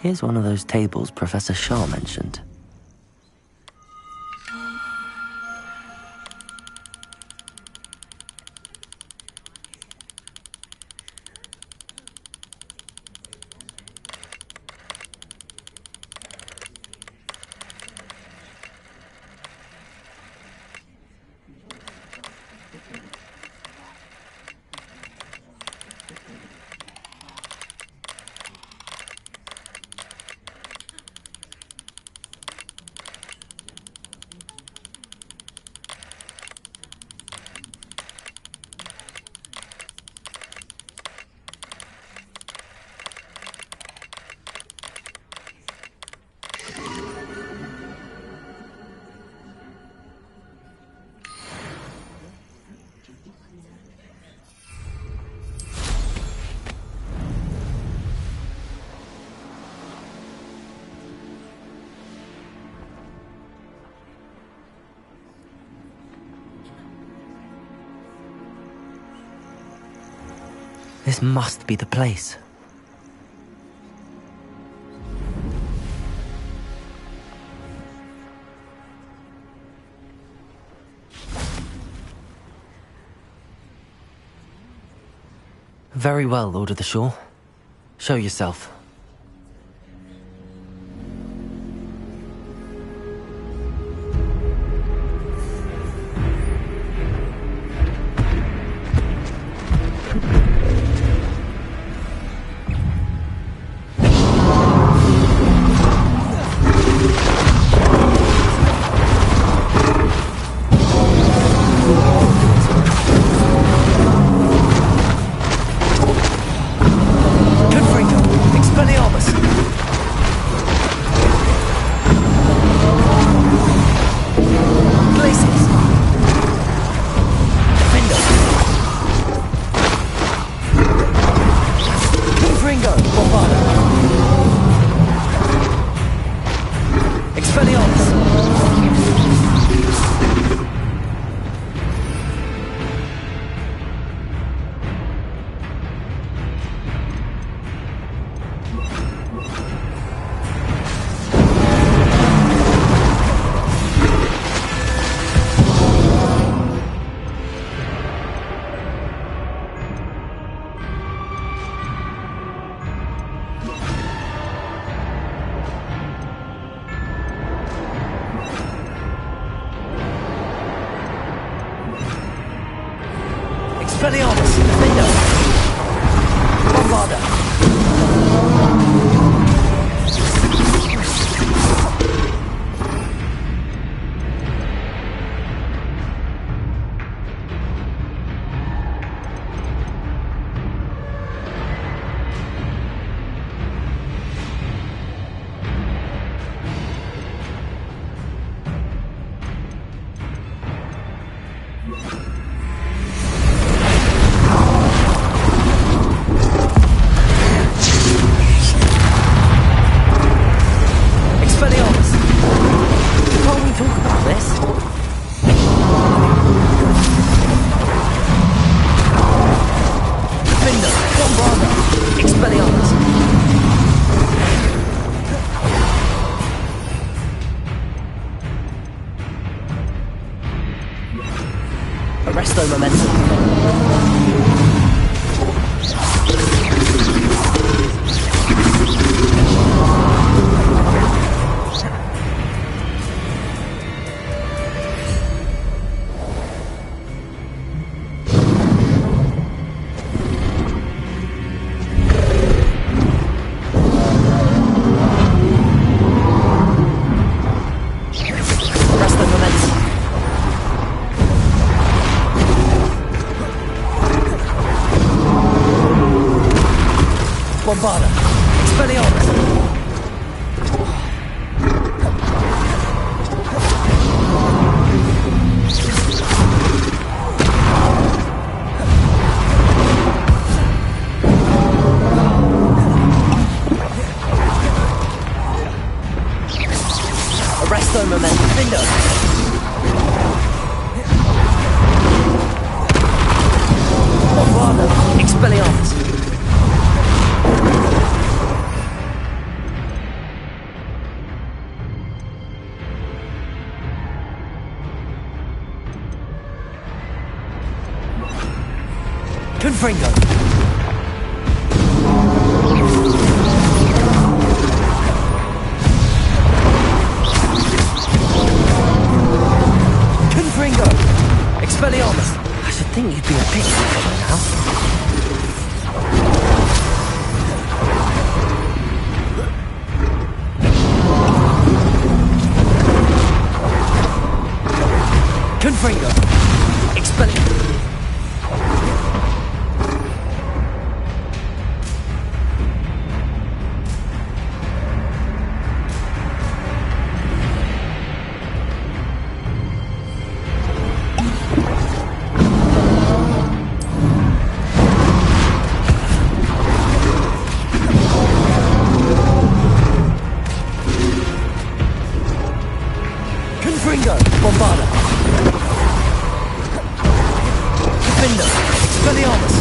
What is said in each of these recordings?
Here's one of those tables Professor Shaw mentioned. This must be the place. Very well, Lord of the Shore. Show yourself. Expelliarmus! Defender! Bombarder! Arresto momentum. Bombarder! Expelliarmus! Arresto momentum. Findo! Bombarder! Expelliarmus! Confringo. Confringo. Expelliarmus. I should think you'd be a bit quicker by now. Confringo. Expelliarmus. Confringo. Bombarda. Defender. Expelliarmus.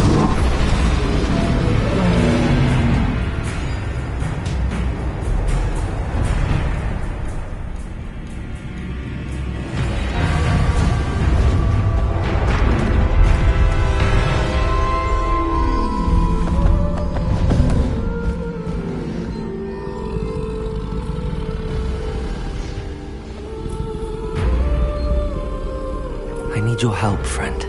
I need your help, friend.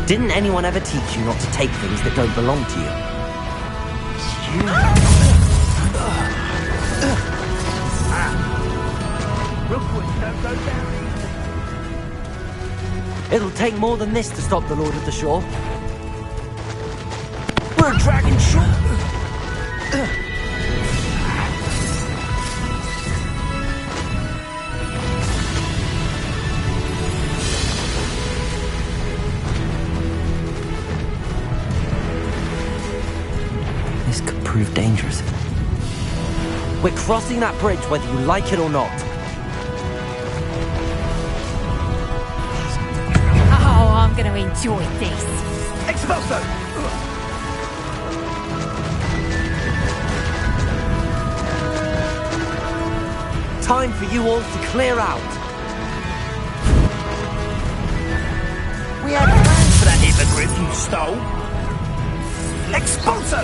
Didn't anyone ever teach you not to take things that don't belong to you? It'll take more than this to stop the Lord of the Shore. We're a dragon shore. This could prove dangerous. We're crossing that bridge whether you like it or not. Oh, I'm gonna enjoy this. Expulso. Time for you all to clear out. We had plans for that hippogriff you stole. Expulso.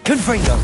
Confringo!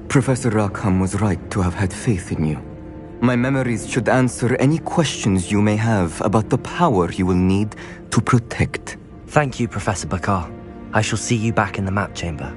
Professor Rackham was right to have had faith in you. My memories should answer any questions you may have about the power you will need to protect. Thank you, Professor Bakar. I shall see you back in the map chamber.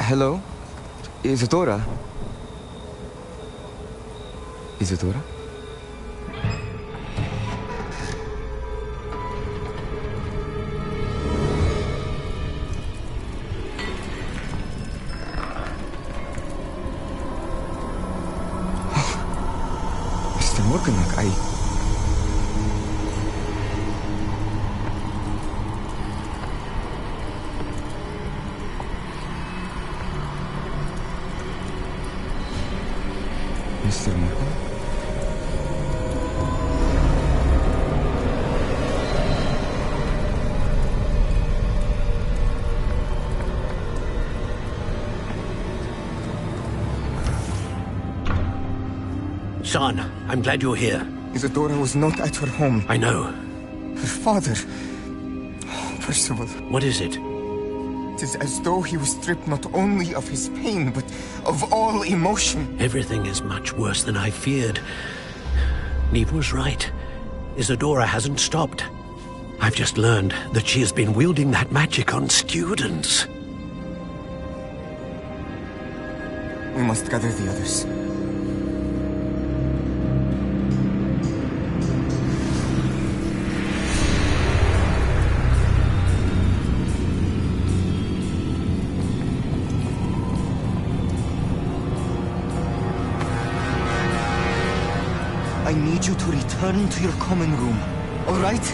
Hello? Isadora? Isadora? Mr. Morganach, Mr. Morgan? Son, I'm glad you're here. Isadora was not at her home. I know. Her father... Percival. What is it? It is as though he was stripped not only of his pain, but of all emotion. Everything is much worse than I feared. Neve was right. Isadora hasn't stopped. I've just learned that she has been wielding that magic on students. We must gather the others. I need you to return to your common room, all right?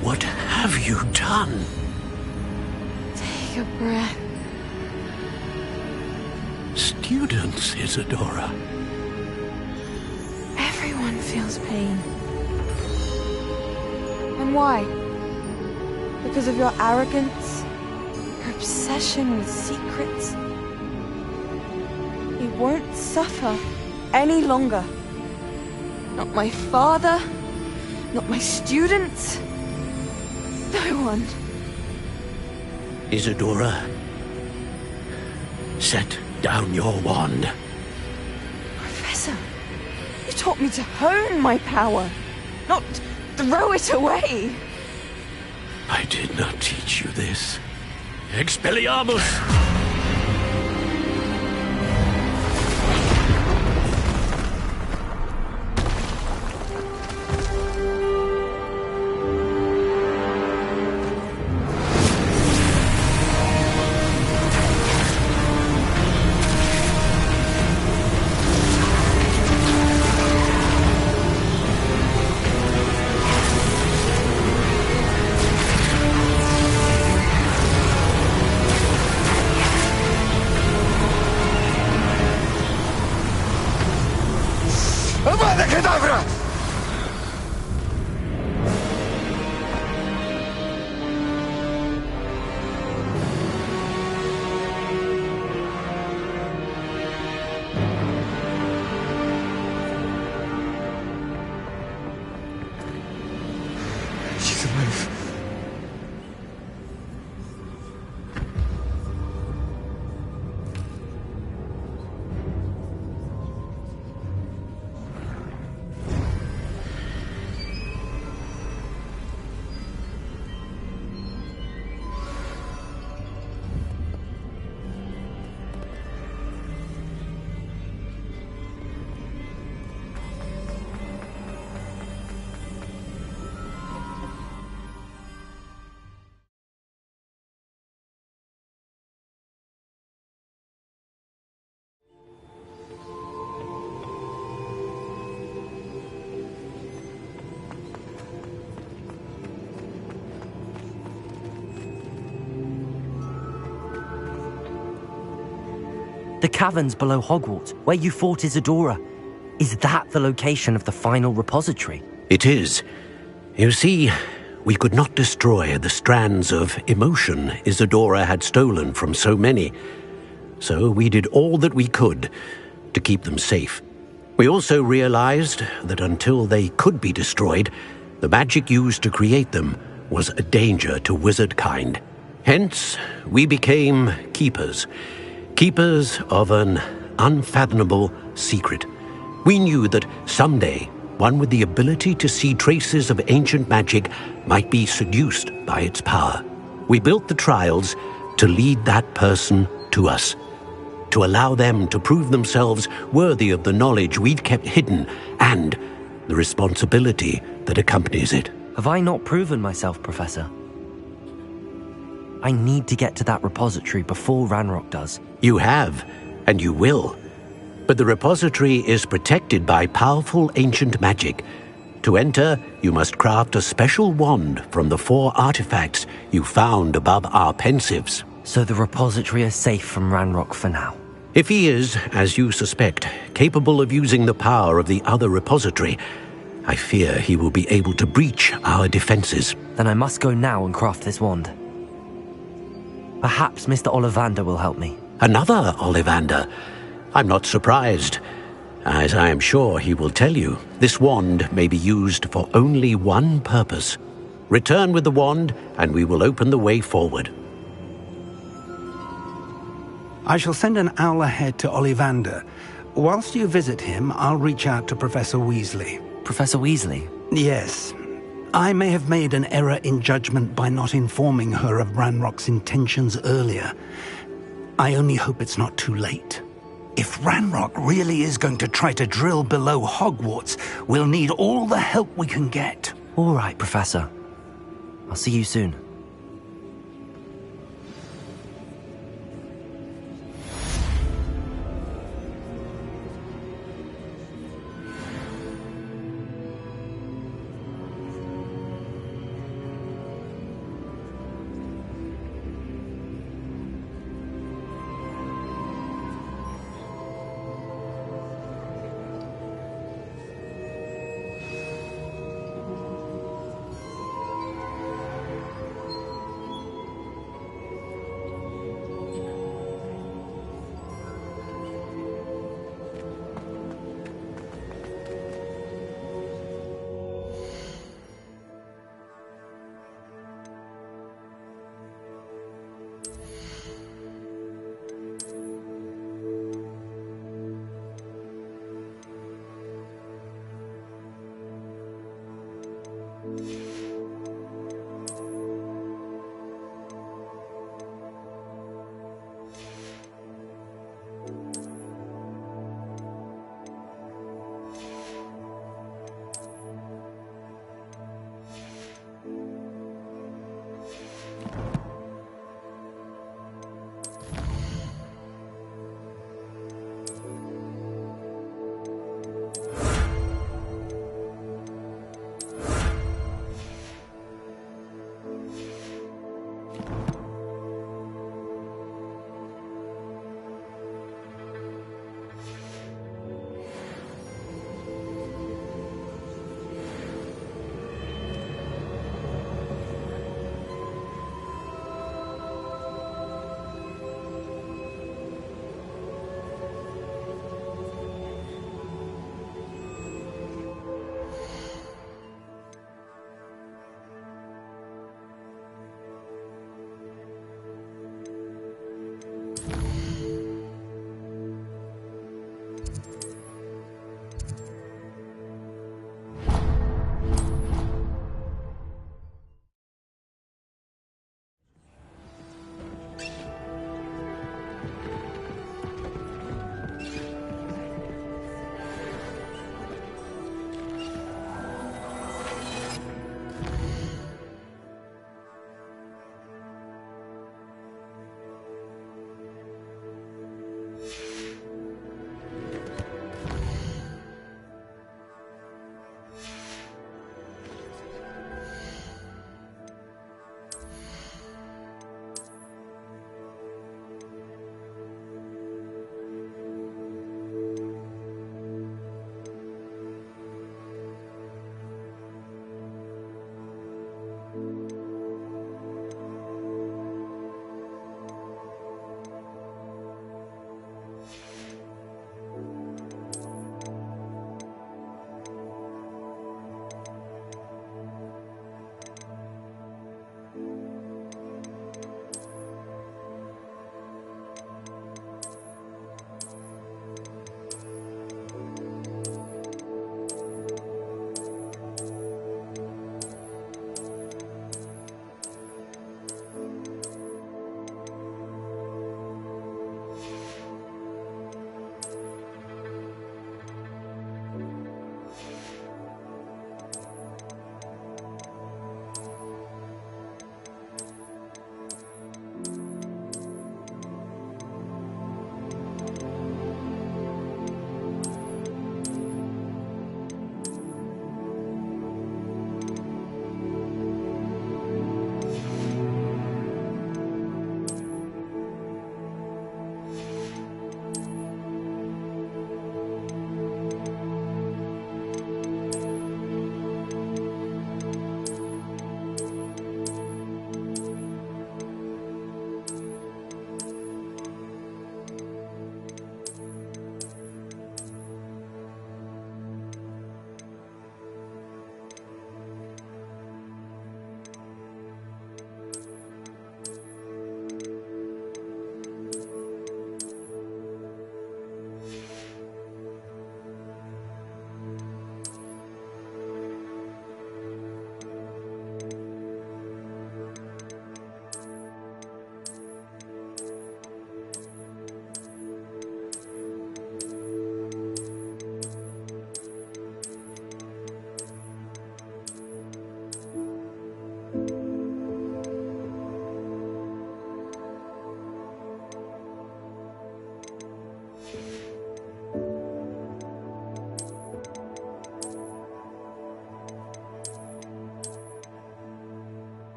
What have you done? Take a breath. Students, Isadora. Everyone feels pain. And why? Because of your arrogance? Your obsession with secrets? You won't suffer any longer. Not my father, Not my students. No one. Isadora, set down your wand. Professor, you taught me to hone my power, not throw it away. I did not teach you this. Expelliarmus! Avada Kedavra! She's alive. The caverns below Hogwarts, where you fought Isadora. Is that the location of the final repository? It is. You see, we could not destroy the strands of emotion Isadora had stolen from so many. So we did all that we could to keep them safe. We also realized that until they could be destroyed, the magic used to create them was a danger to wizard kind. Hence, we became keepers. Keepers of an unfathomable secret. We knew that someday, one with the ability to see traces of ancient magic might be seduced by its power. We built the trials to lead that person to us, to allow them to prove themselves worthy of the knowledge we'd kept hidden and the responsibility that accompanies it. Have I not proven myself, Professor? I need to get to that repository before Ranrock does. You have, and you will. But the repository is protected by powerful ancient magic. To enter, you must craft a special wand from the 4 artifacts you found above our pensives. So the repository is safe from Ranrock for now. If he is, as you suspect, capable of using the power of the other repository, I fear he will be able to breach our defenses. Then I must go now and craft this wand. Perhaps Mr. Ollivander will help me. Another Ollivander? I'm not surprised. As I am sure he will tell you, this wand may be used for only one purpose. Return with the wand, and we will open the way forward. I shall send an owl ahead to Ollivander. Whilst you visit him, I'll reach out to Professor Weasley. Professor Weasley? Yes. I may have made an error in judgment by not informing her of Ranrock's intentions earlier. I only hope it's not too late. If Ranrock really is going to try to drill below Hogwarts, we'll need all the help we can get. All right, Professor. I'll see you soon.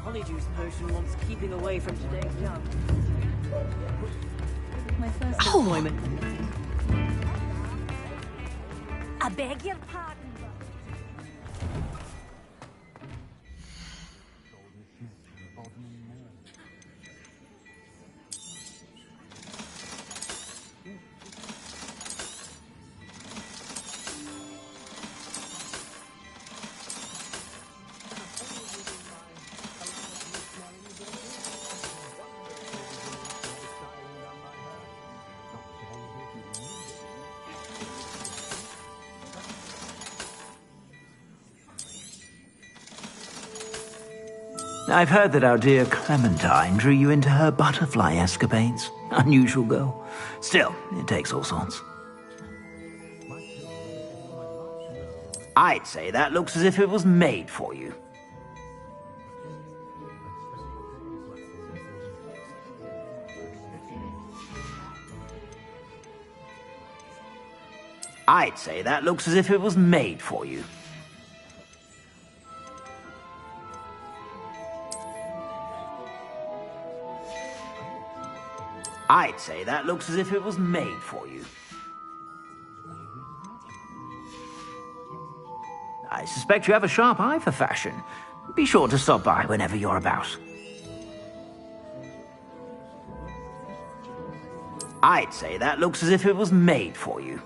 Honeyjuice potion wants keeping away from today's young. My first deployment. I beg your pardon. I've heard that our dear Clementine drew you into her butterfly escapades. Unusual girl. Still, it takes all sorts. I'd say that looks as if it was made for you. I'd say that looks as if it was made for you. I'd say that looks as if it was made for you. I suspect you have a sharp eye for fashion. Be sure to stop by whenever you're about. I'd say that looks as if it was made for you.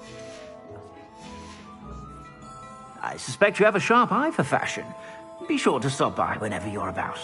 I suspect you have a sharp eye for fashion. Be sure to stop by whenever you're about.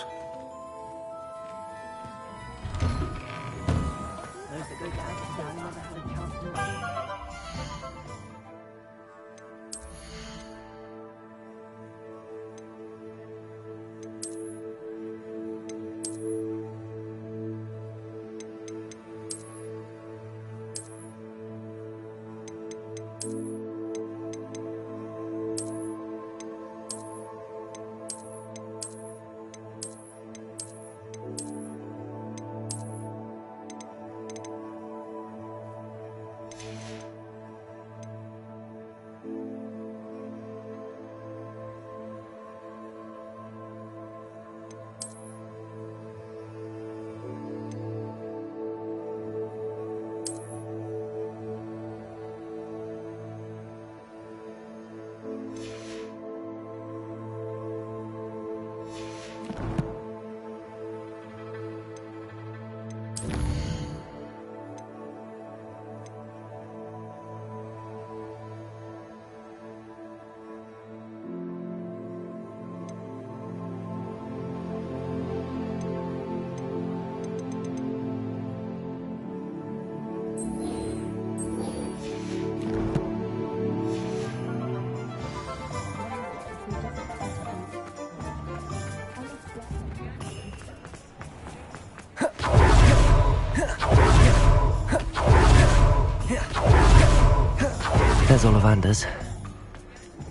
There's Ollivander's.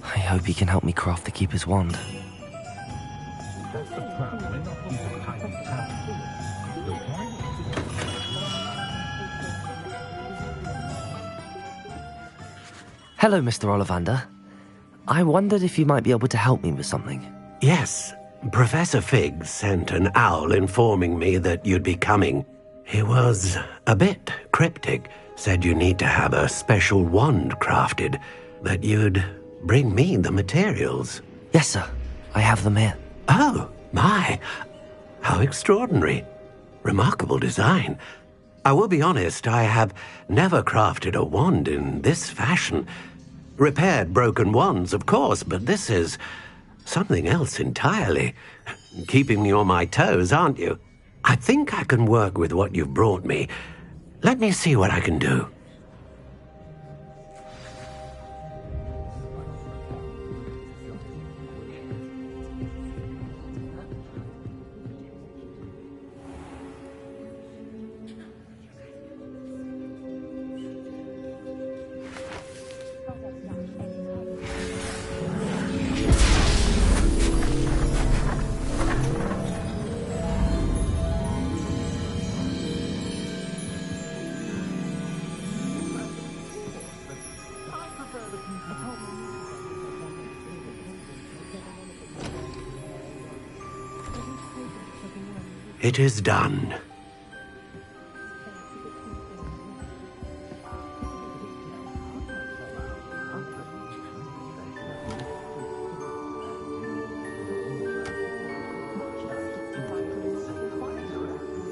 I hope he can help me craft the Keeper's wand. Hello, Mr. Ollivander. I wondered if you might be able to help me with something. Yes, Professor Fig sent an owl informing me that you'd be coming. He was a bit cryptic, said you need to have a special wand crafted, that you'd bring me the materials. Yes, sir. I have them here. Oh, my. How extraordinary. Remarkable design. I will be honest, I have never crafted a wand in this fashion. Repaired broken wands, of course, but this is something else entirely. Keeping me on my toes, aren't you? I think I can work with what you've brought me. Let me see what I can do. It is done.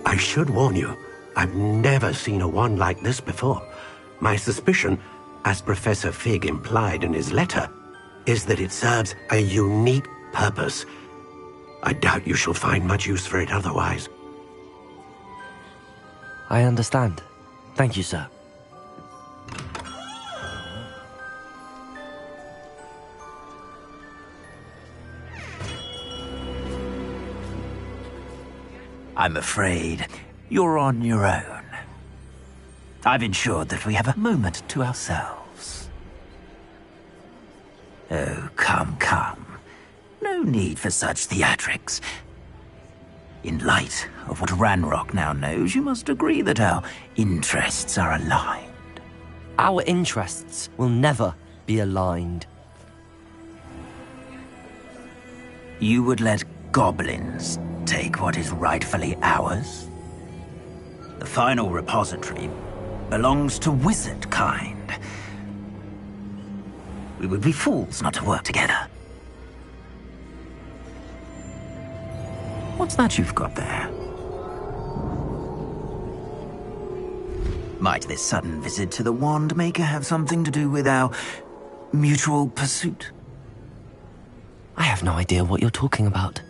I should warn you, I've never seen a wand like this before. My suspicion, as Professor Fig implied in his letter, is that it serves a unique purpose. I doubt you shall find much use for it otherwise. I understand. Thank you, sir. I'm afraid you're on your own. I've ensured that we have a moment to ourselves. Oh, come, come. No need for such theatrics. In light of what Ranrock now knows, you must agree that our interests are aligned. Our interests will never be aligned. You would let goblins take what is rightfully ours? The final repository belongs to wizard kind. We would be fools not to work together. What's that you've got there? Might this sudden visit to the Wand Maker have something to do with our mutual pursuit? I have no idea what you're talking about.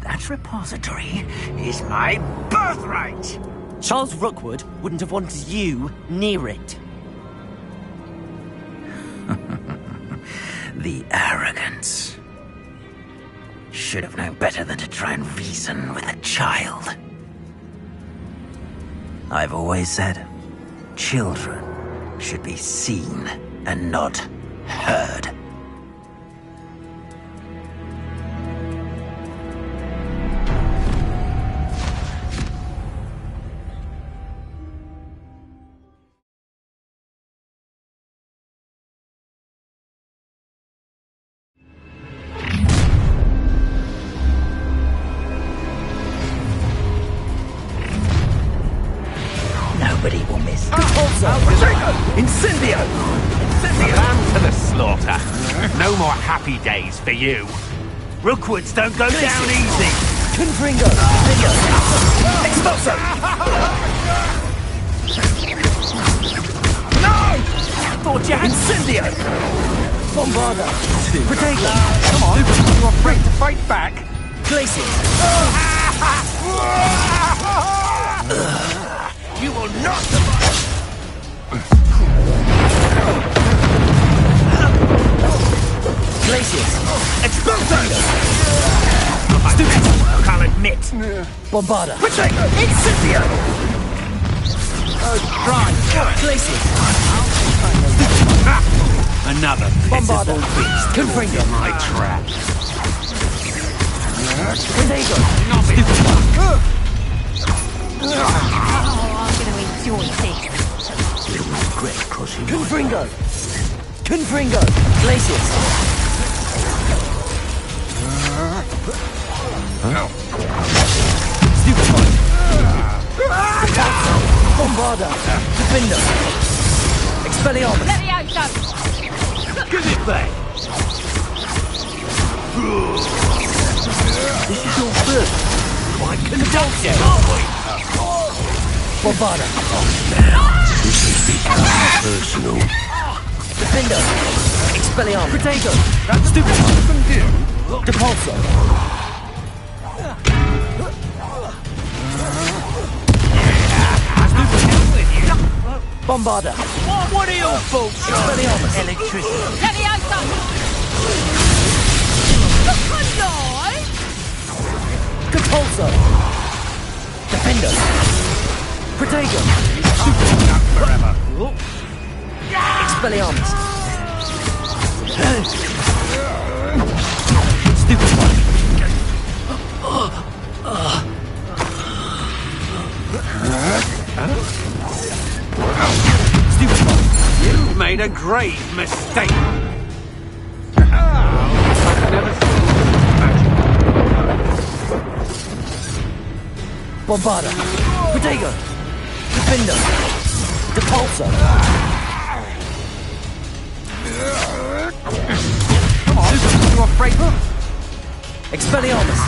That repository is my birthright! Charles Rookwood wouldn't have wanted you near it. The arrogance. Should have known better than to try and reason with a child. I've always said, children should be seen and not heard. Nobody will miss. Incendio! Lamb to the slaughter. No more happy days for you. Rookwoods don't go down easy. Confringo! Expulso! No! Thought you had Incendio! Bombarda! Protego! Come on! You're afraid to fight back? Glacier! You will not survive! Glaciers! Expulso! Stupid! I'll admit. Bombarda! Protego! Incendio! Oh, try! Glaciers! Another Bombarda! pitiful beast. Confringo! My trap. Protego! I'm gonna enjoy this. You will regret crossing my Confringo! Confringo! Glaciers! Stupefy! Bombarda! Defender! Expelliarmus! Levioso! Give it back! This is your first. Quite conducted, aren't we? Bombarda! This has become personal. Defender! Expelliarmus! Protego! That's stupid. Depulso! Bombarda! What are your faults? Expelliarmus! Electricity. Levioso! Look alive! Depulso! Defender! Protego! Forever. Expelliarmus! You've made a grave mistake. I've never seen magic. Bombarda! Protego! Defender! Depulso! Come on, you afraid? Expelliarmus!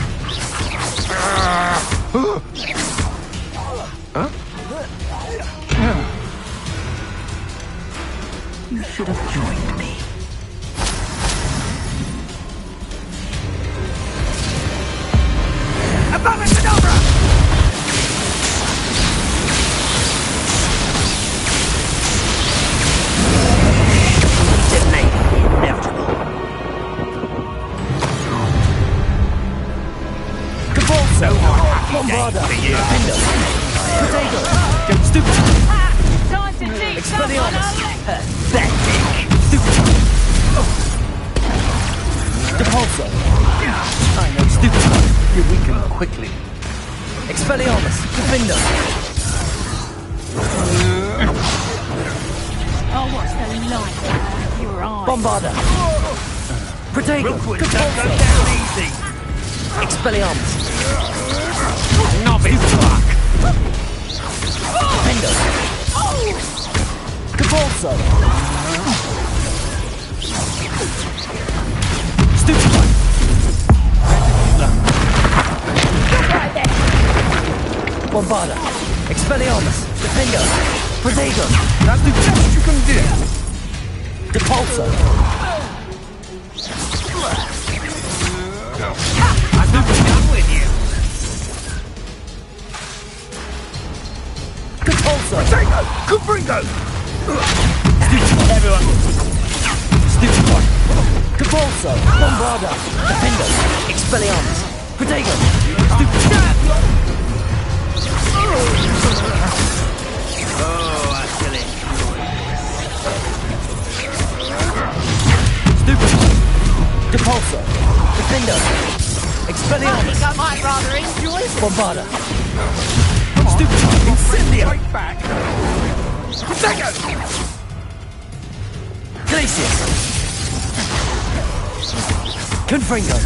You should have joined me. Abracadabra! Detonate the inevitable. Depulso! No more happy Bombarda! days for you. Defender! Protego! Don't stupid! Time to teach someone a Expelliarmus! lesson. Pathetic! Stupid! Depulso! I know, stupid! You weaken quickly. Expelliarmus! Defender! I'll watch the light out of your eyes. Bombarda! Protego! Rookwood, don't go Depulso! down easy. Expelliarmus! Novice luck. Defender! Depulso! Stupid one! Bombarda! Expelliarmus! Defender! Protego! That's the best you can do. Depulso! I'm not done with you. Depulso! Protego! Cupringo! Everyone! Stupid one! Depulso! Bombarda! Defender! Expelliarmus! Protego! Stupid one! Oh, I feel it. Stupid one! Depulso! Defender! Expelliarmus! I might rather enjoy this. Bombarda! Stupid one! Incendio! Right back. Protego! Glacius! Confringo!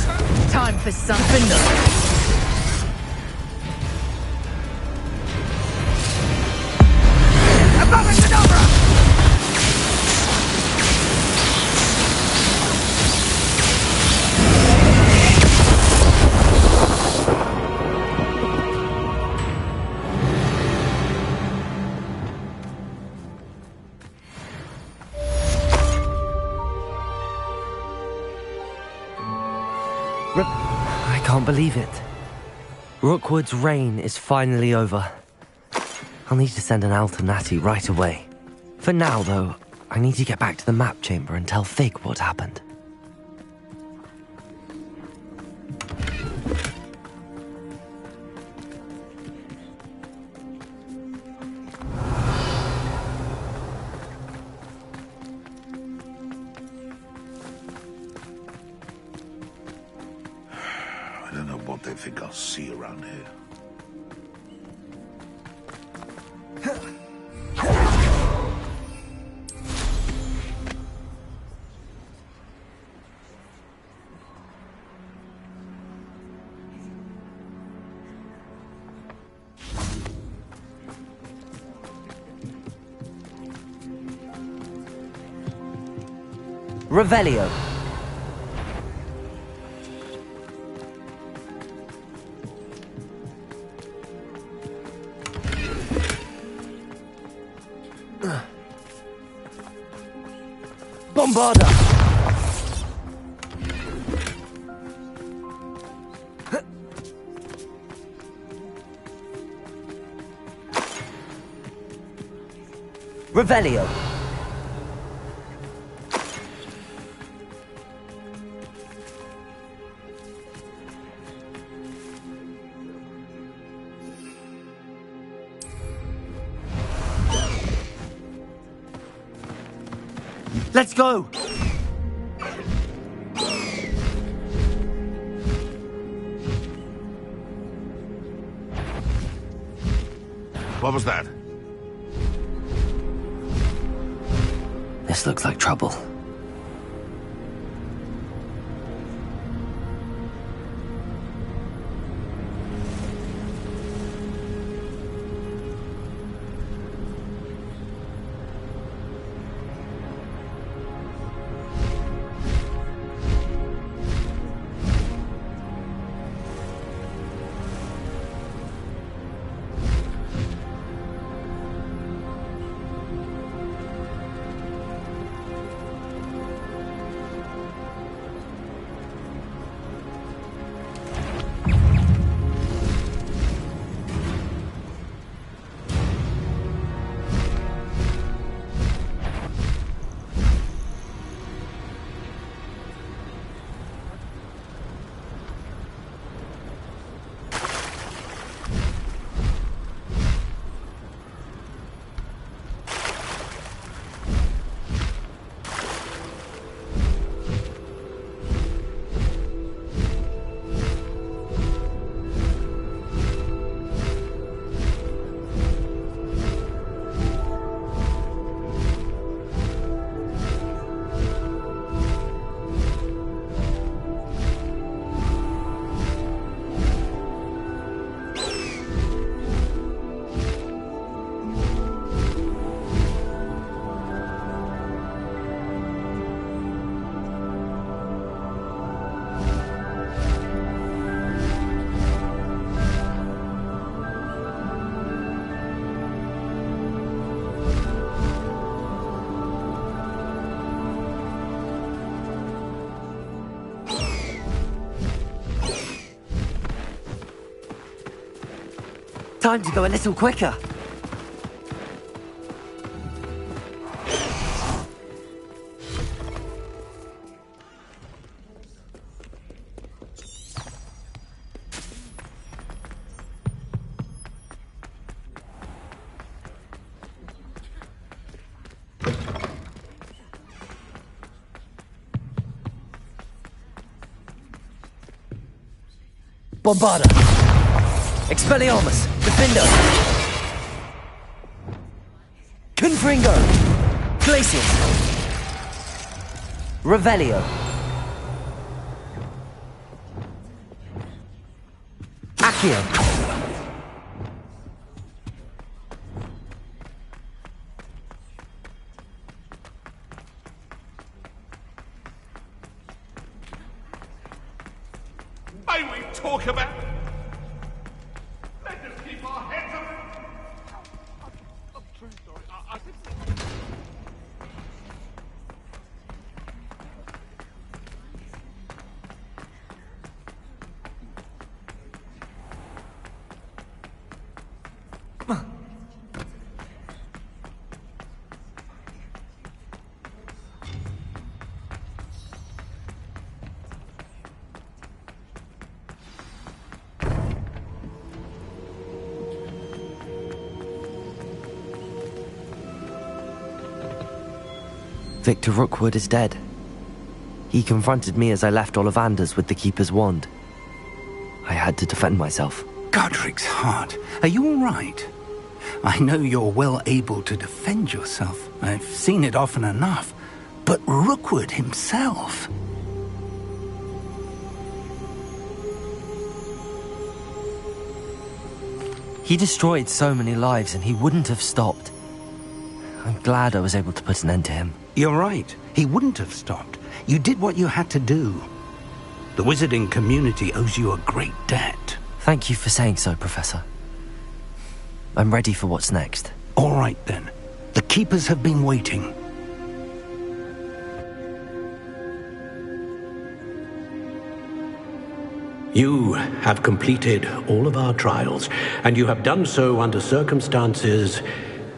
Time for some Defender! Abracadabra! I can't believe it. Rookwood's reign is finally over. I'll need to send an alternati right away. For now, though, I need to get back to the map chamber and tell Fig what happened. I don't know what they think I'll see around here. Revelio. Bombarda. Revelio. Let's go! What was that? This looks like trouble. Time to go a little quicker. Bombarda! Expelliarmus! Defendo! Confringo! Glacius! Revelio! Accio! May we talk about... Let us keep our heads up. I'm very sorry. I didn't... Victor Rookwood is dead. He confronted me as I left Ollivander's with the Keeper's wand. I had to defend myself. Godric's heart, are you all right? I know you're well able to defend yourself. I've seen it often enough. But Rookwood himself... He destroyed so many lives and he wouldn't have stopped. I'm glad I was able to put an end to him. You're right. He wouldn't have stopped. You did what you had to do. The wizarding community owes you a great debt. Thank you for saying so, Professor. I'm ready for what's next. All right, then. The Keepers have been waiting. You have completed all of our trials, and you have done so under circumstances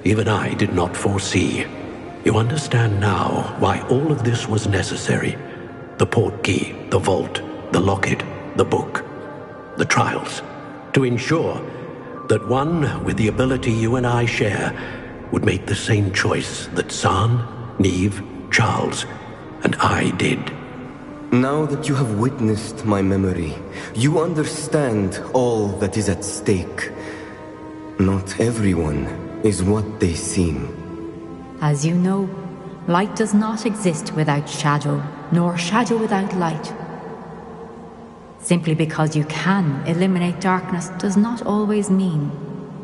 even I did not foresee. You understand now why all of this was necessary. The portkey, the vault, the locket, the book, the trials. To ensure that one with the ability you and I share would make the same choice that San, Neve, Charles, and I did. Now that you have witnessed my memory, you understand all that is at stake. Not everyone is what they seem. As you know, light does not exist without shadow, nor shadow without light. Simply because you can eliminate darkness does not always mean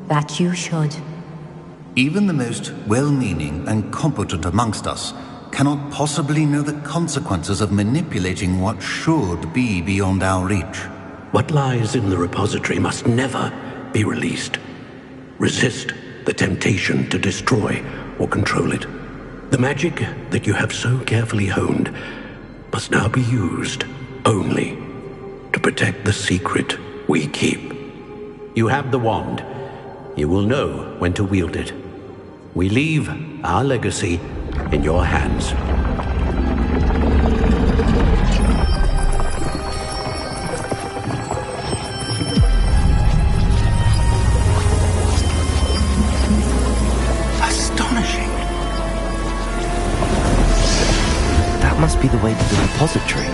that you should. Even the most well-meaning and competent amongst us cannot possibly know the consequences of manipulating what should be beyond our reach. What lies in the repository must never be released. Resist the temptation to destroy or control it. The magic that you have so carefully honed must now be used only to protect the secret we keep. You have the wand. You will know when to wield it. We leave our legacy in your hands. Astonishing. That must be the way to the repository.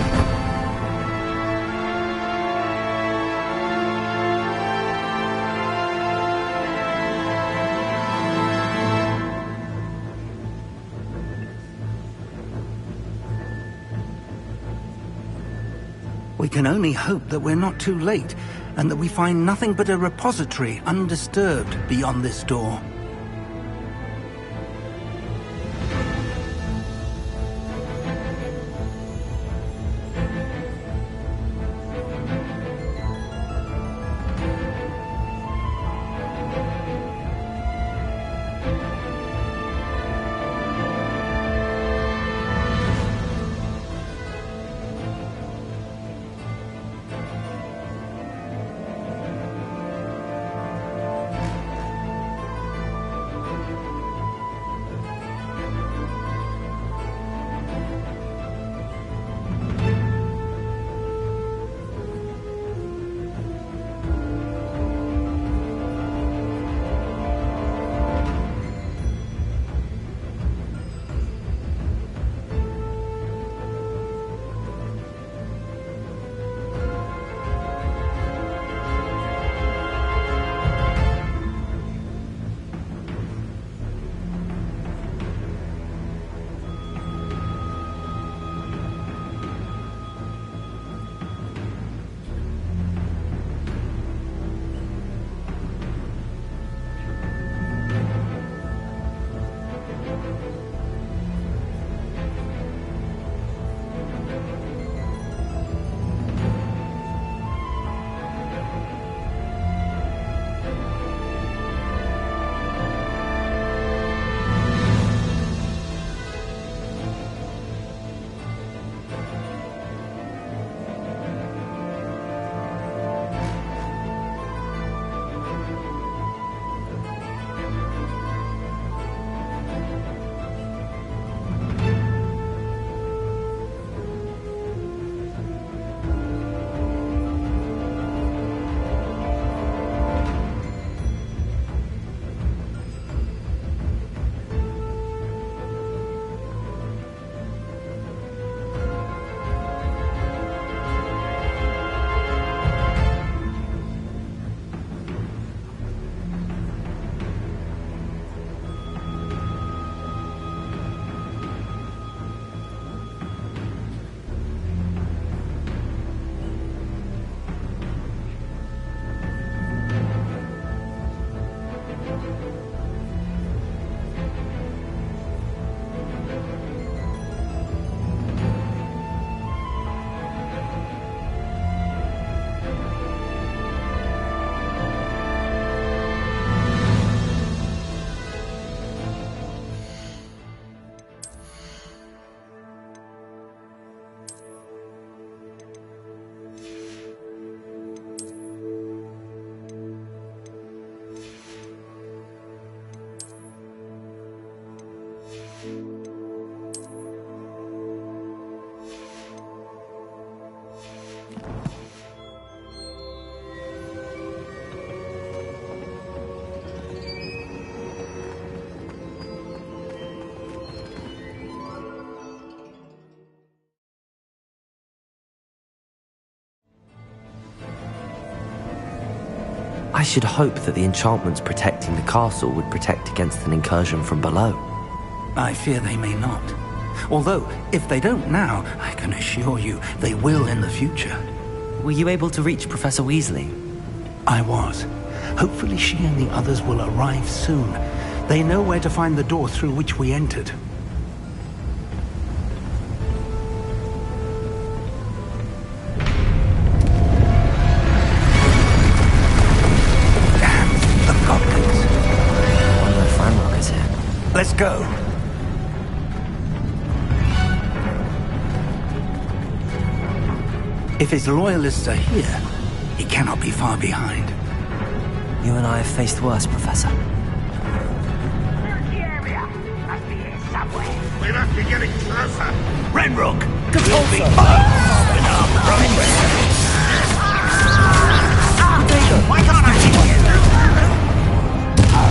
We can only hope that we're not too late, and that we find nothing but a repository undisturbed beyond this door. I should hope that the enchantments protecting the castle would protect against an incursion from below. I fear they may not. Although, if they don't now, I can assure you they will in the future. Were you able to reach Professor Weasley? I was. Hopefully she and the others will arrive soon. They know where to find the door through which we entered. Damn, the goblins. I wonder if Ranrock is here. Let's go. If his loyalists are here, he cannot be far behind. You and I have faced worse, Professor. We must be getting closer. Ranrock! Compulso! Why can't I keep it?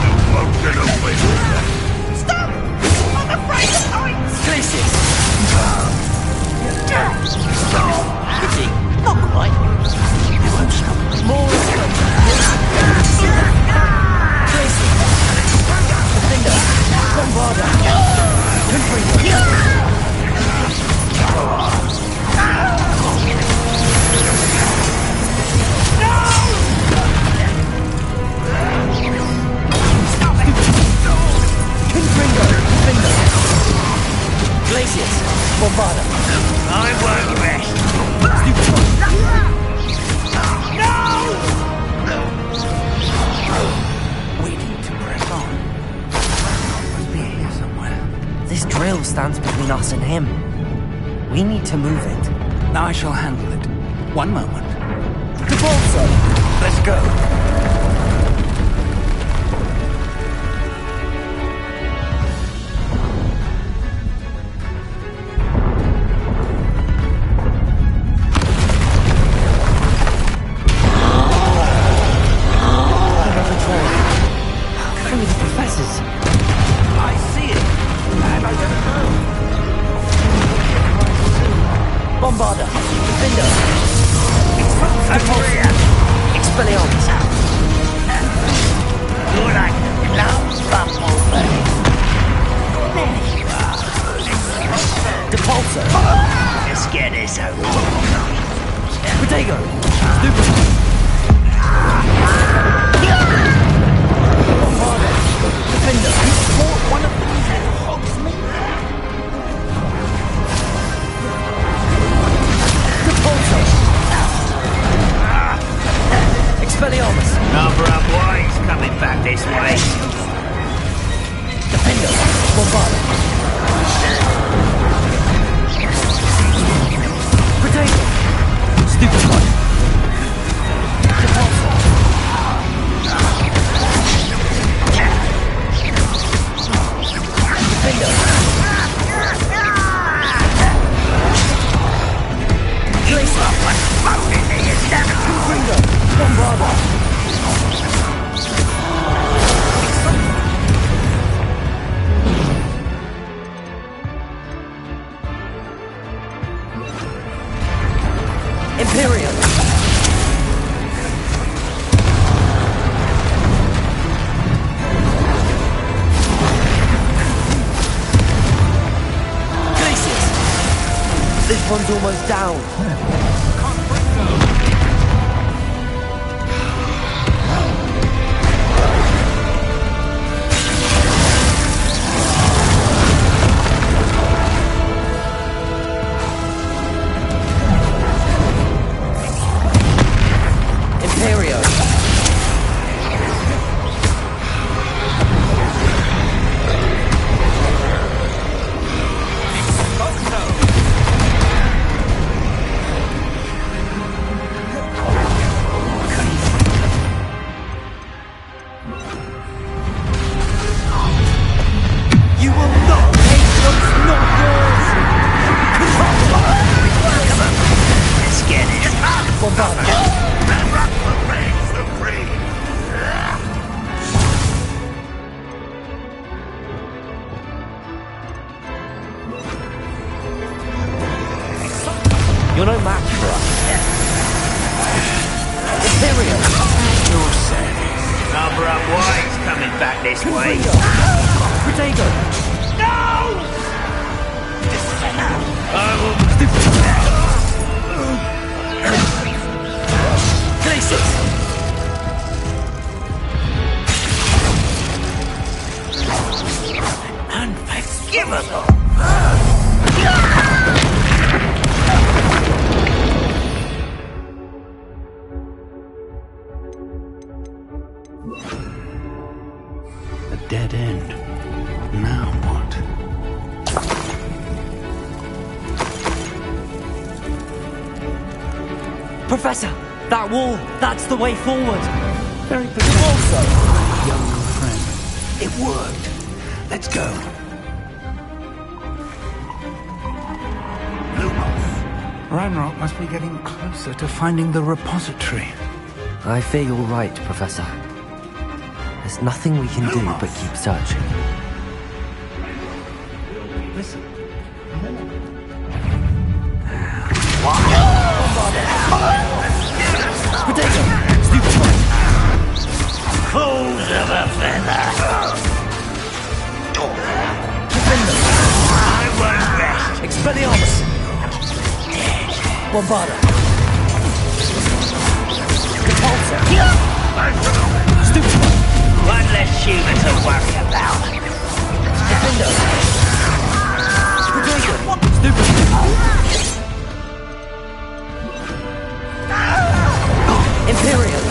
You won't get away with that. Stop! I'm afraid of heights! Glacius! Kitty, not quite. You won't stop. More Glacius! Defender! Bombarda! Glacius! Bombarda! I won't rest. We need to press on. Must be here somewhere. This drill stands between us and him. We need to move it. I shall handle it. One moment. Compulso! Let's go. Bombarda! Defender! Expelliarmus! You're like clouds bumblebee. There you are. Depulso! Let's get this over. Protego! Stupid! Bombarda! Defender! You fought one of these hogsmen? Expelliarmus! Number up boys coming back this way. Defender! Bombarda! Protego! Stupid one! Depulso! Defender! Bombarda! Imperial! Glacius! This one's almost down. You're no match for us. Imperial! You're savage. Why he's coming back this way? Protego! No! I will... Unforgivable! A dead end. Now what? Professor! That wall! That's the way forward! Very pathetic, young friend. It worked. Let's go. Ranrock must be getting closer to finding the repository. I fear you're right, Professor. There's nothing we can do but keep searching. Listen. Potato! Fools of a feather! I won't rest! Expelliarmus! Bombarda! Repulsor! Stupid! One less human to worry about. Defender! Potato! Stupid! Imperial!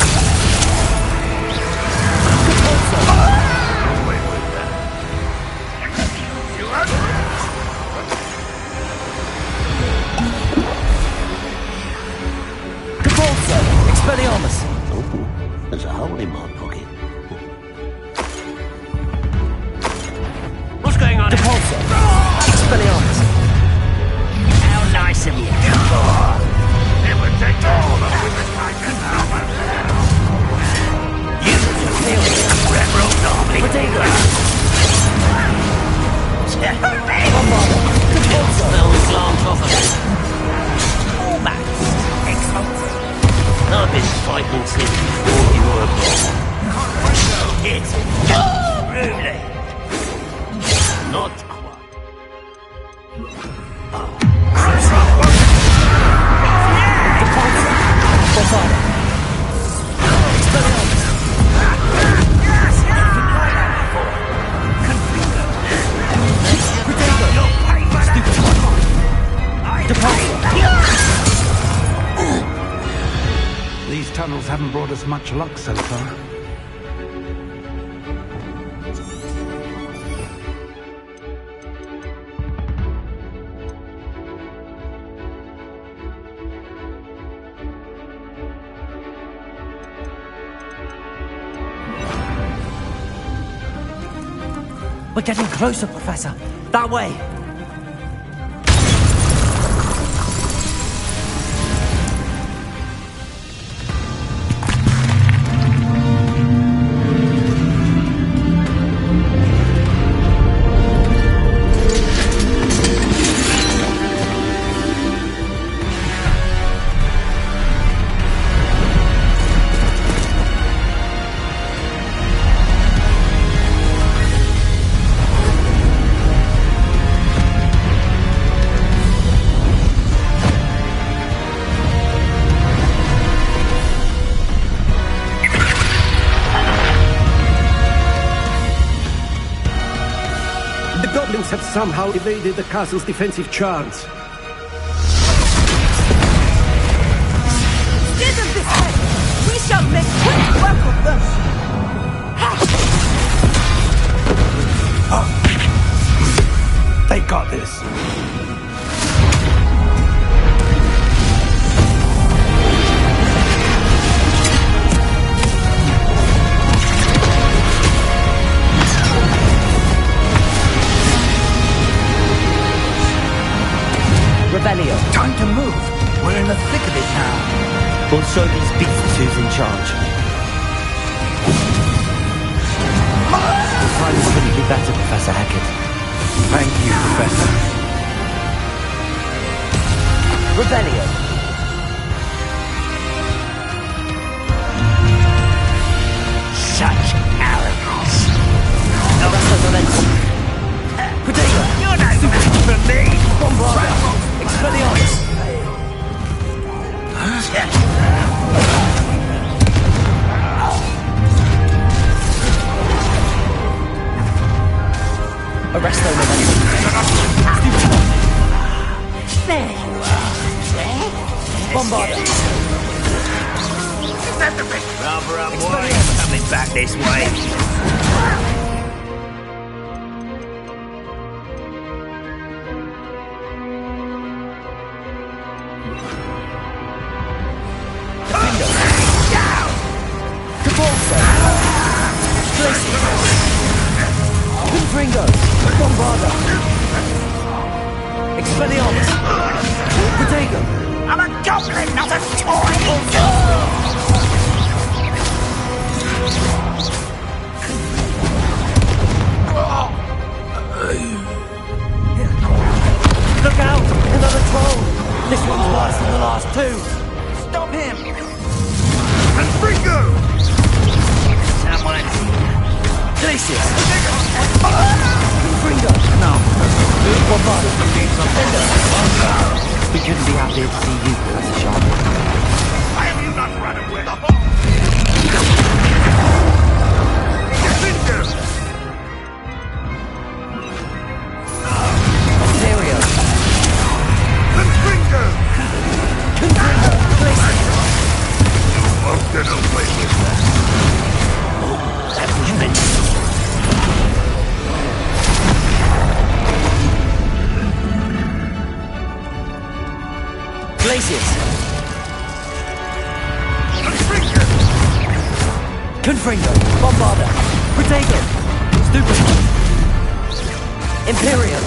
Expelliarmus! Oh, there's a hole in my pocket. What's going on? Depulsor! Expelliarmus! How nice of you. It would take all of you to kill Red Road Army. Potato! Bombarda! Depulsor! Smell the slant off of it. Almost. Excellent. I've been fighting since before you were born. It's really not quite. These tunnels haven't brought us much luck so far. We're getting closer, Professor. That way. Have somehow evaded the castle's defensive charms. Give them this way! We shall make quick work of them! They got this. Revelio. Time to move. We're in the thick of it now. We'll show these beasts who's in charge. The times couldn't be better, Professor Hackett. Thank you, Professor. Revelio. Such momentum. Protego! You're no match for me! Bombarda! Expelliarmus! Arresto momentum. There you are. Bombarda! Is that the best? Rather unwise coming back this way. Confringo! Bombarda! Expelliarmus! Protego! I'm a goblin, not a toy! Look out! Another troll! This one's worse than the last two! Stop him! Confringo! Someone's Glacius! Confringo! No! Bombarda! Fender! We couldn't be happier to see you, Professor Sharp. Why have you not run away? Confringo! Ontario! Confringo! Confringo! Glacius! Won't get away with that. that was meant. Glacius! Confringo! Confringo! Bombarda! Protego! Stupid! Imperium!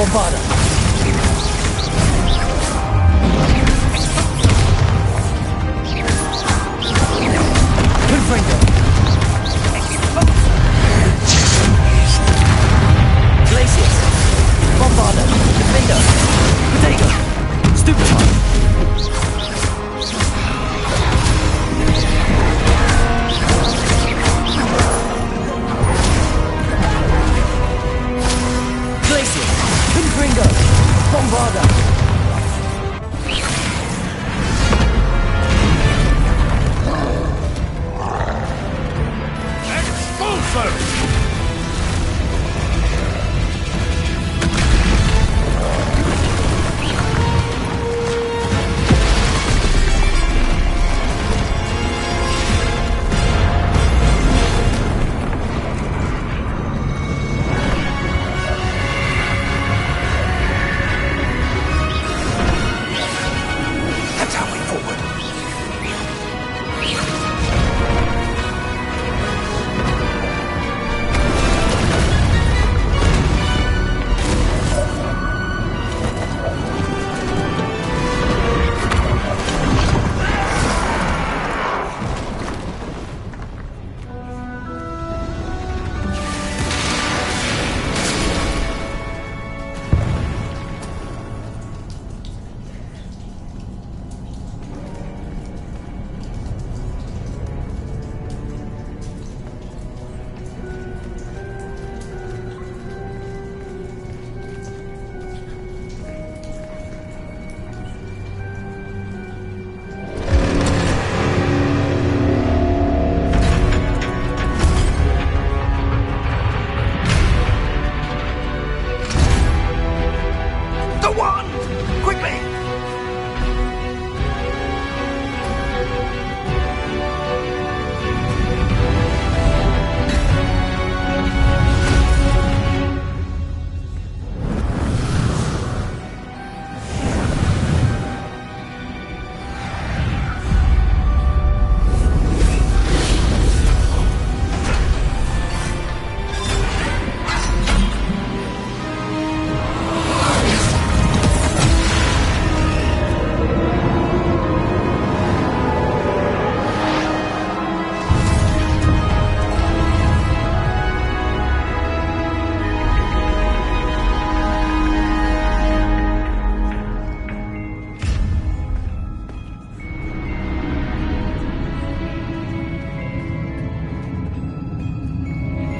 Bombarda! Confringo! Glacius! Bombarda! Defender! Protego! Stupefy! Glacius! Confringo! Bombarda! Expulso! That's our way forward. The wand! Quickly!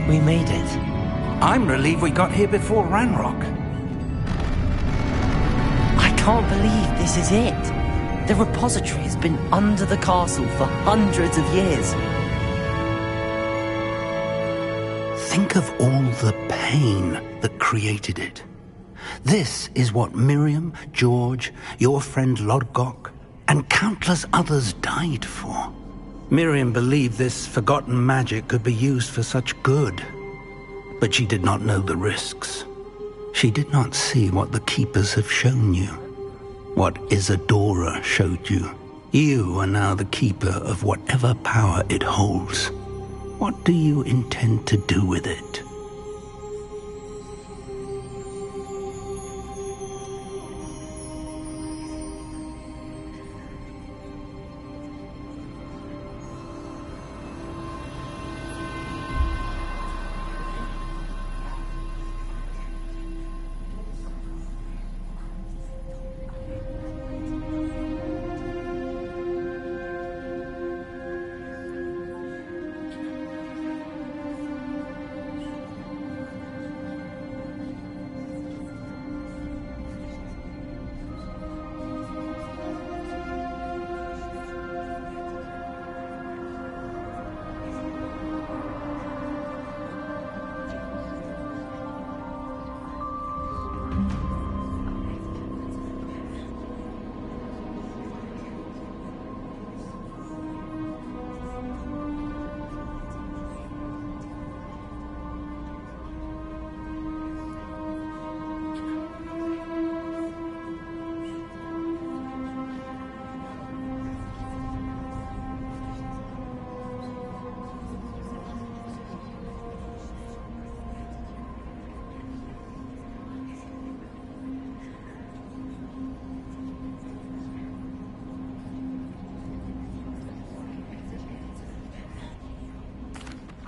We made it. I'm relieved we got here before Ranrock. I can't believe this is it. The repository has been under the castle for hundreds of years. Think of all the pain that created it. This is what Miriam, George, your friend Lodgok, and countless others died for. Miriam believed this forgotten magic could be used for such good. But she did not know the risks. She did not see what the Keepers have shown you. What Isadora showed you. You are now the Keeper of whatever power it holds. What do you intend to do with it?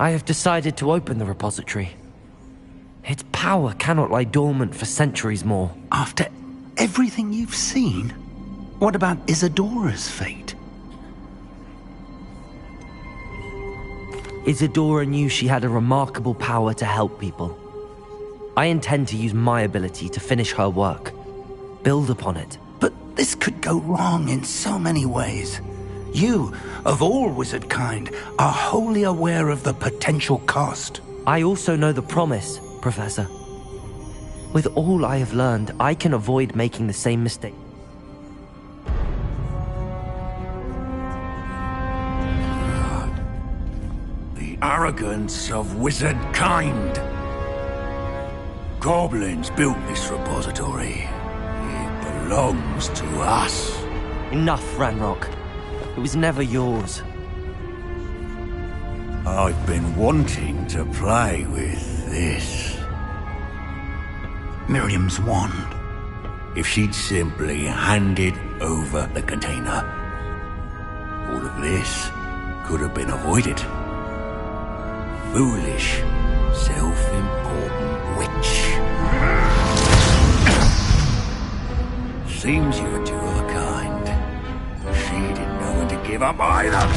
I have decided to open the repository. Its power cannot lie dormant for centuries more. After everything you've seen, what about Isadora's fate? Isadora knew she had a remarkable power to help people. I intend to use my ability to finish her work. Build upon it. But this could go wrong in so many ways. You, of all wizard kind, are wholly aware of the potential cost. I also know the promise, Professor. With all I have learned, I can avoid making the same mistake. The arrogance of wizard kind. Goblins built this repository. It belongs to us. Enough, Ranrock. It was never yours. I've been wanting to play with this. Miriam's wand. If she'd simply handed over the container, all of this could have been avoided. Foolish, self-important witch. Seems you were two of a kind. She didn't know when to give up either.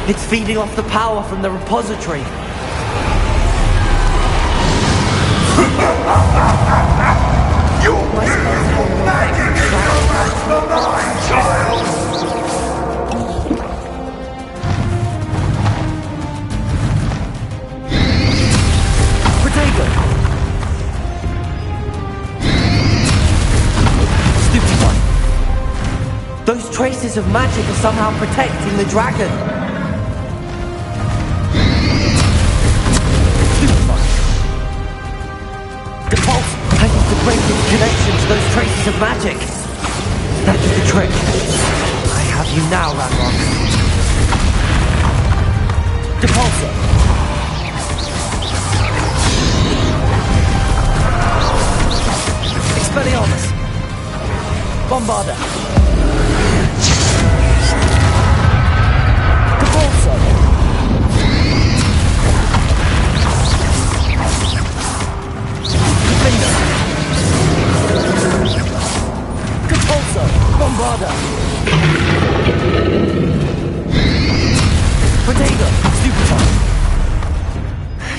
It's feeding off the power from the repository. Your magic shall match the mine, child! Protego! Stupid one. Those traces of magic are somehow protecting the dragon. Break its connection to those traces of magic. That is the trick. I have you now, Ranrock. Depulsor. Expelliarmus. Bombarda. Depulsor. Defender. Bombarda! Protego! Stupefy!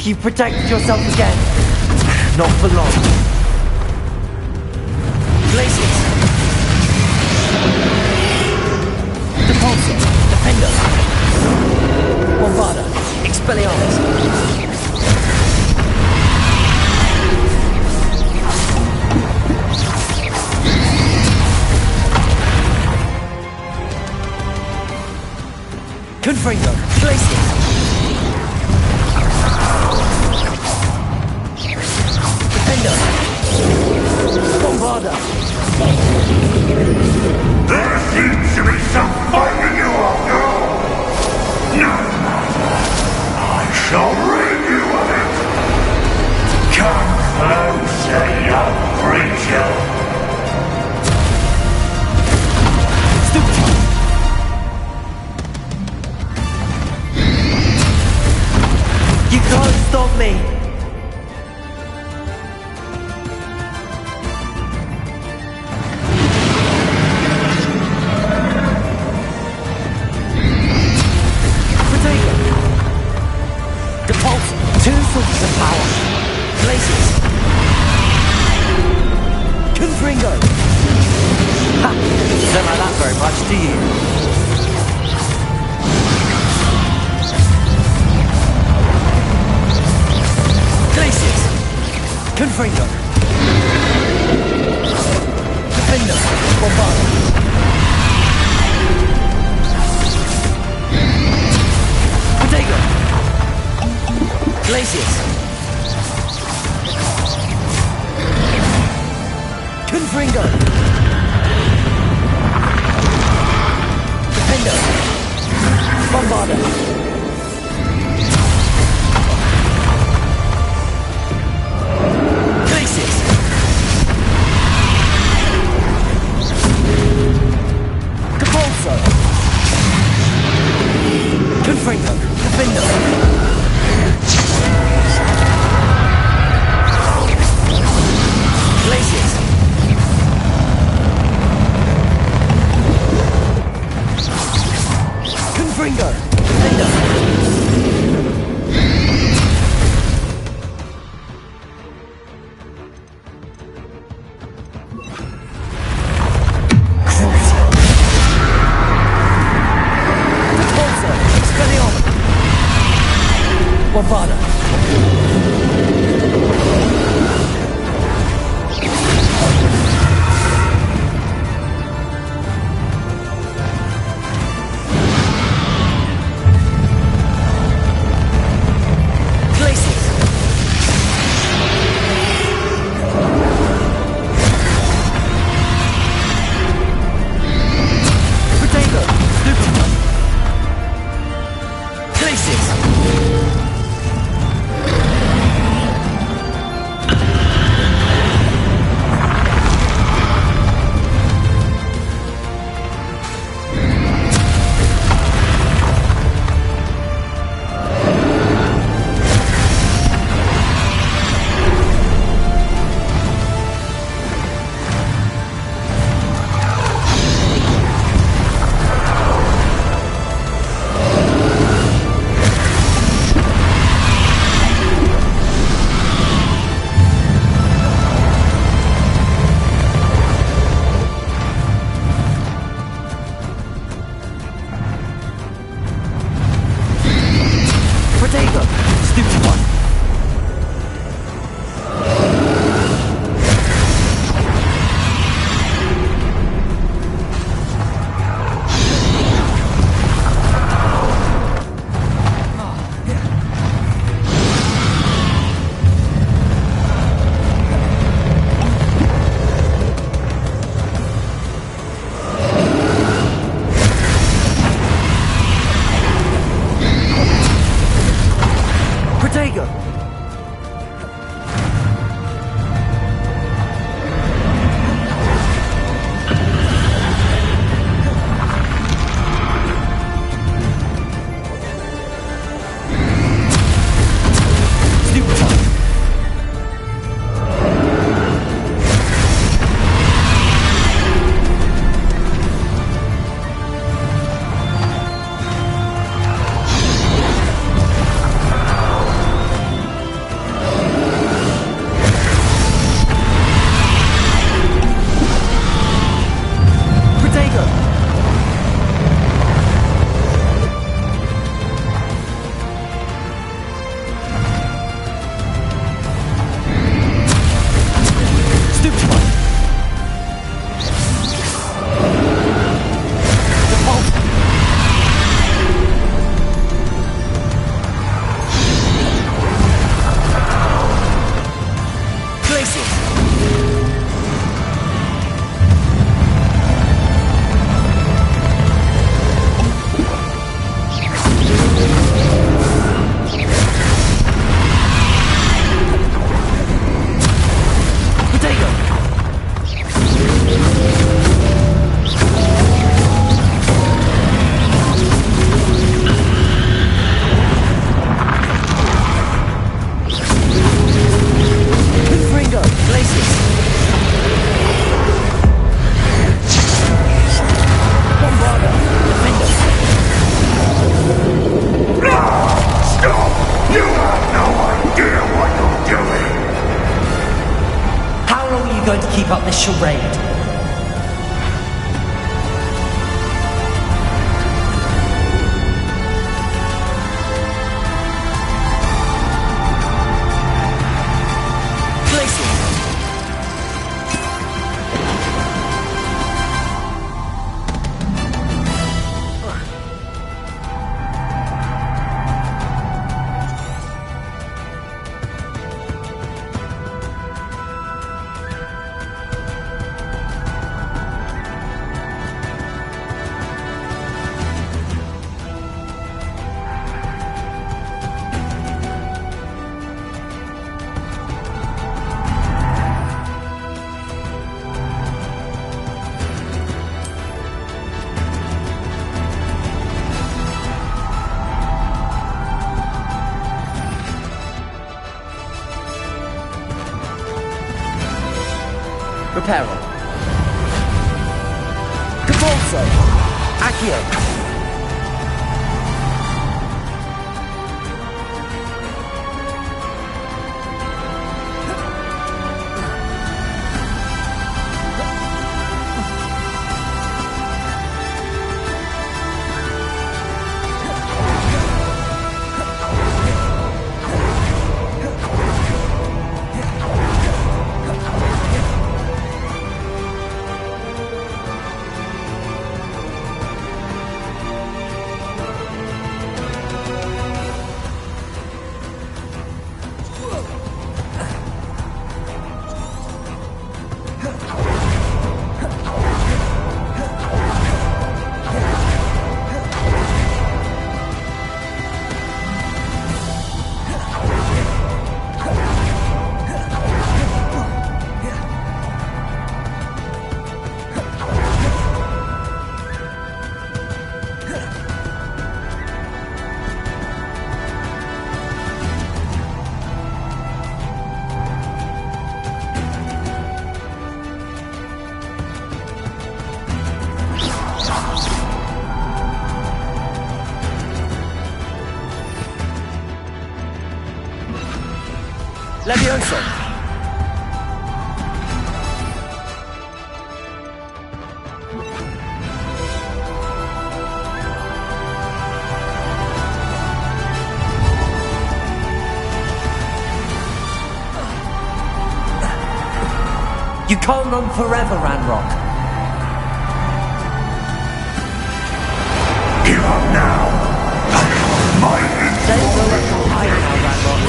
You've protected yourself again. Not for long. Glacius! Depulsor! Defender! Bombarda! Expelliarmus! Confringo, Glacius! Defender! Bombarda! There seems to be some fighting you after all! No! I shall rid you of it! Come closer, young creature! You can't stop me! Confringo. Defender. Bombard. Protego. Glacius. Confringo. Defender. Bombarder. Glacius. Capulso. Confringo. Defender. Glacius. Confringo. Defender. Capulso. Expelliarmus. Bombarda. Glacius. Protego. Stupefy. Glacius. Protego. Stupefy. Protego. Stupefy. Protego. Stupefy. Default. Glacius. Protego. Confringo. Glacius. Bombarda. Defender. Stop! You have no idea what you're doing! How long are you going to keep up this charade? Glacius. Reparo. Capolso. Accio. Levioso. You can't run forever, Ranrock. Give up now! Stay low at the high now, Ranrock.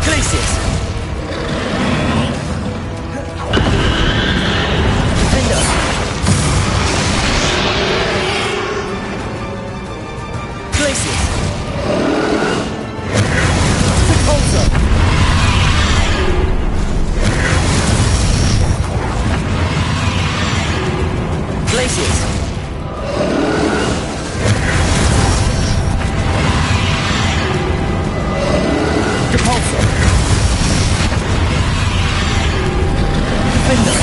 Glacius! Defender! Glacius! Repulsor! Glacius! Repulsor! Defender!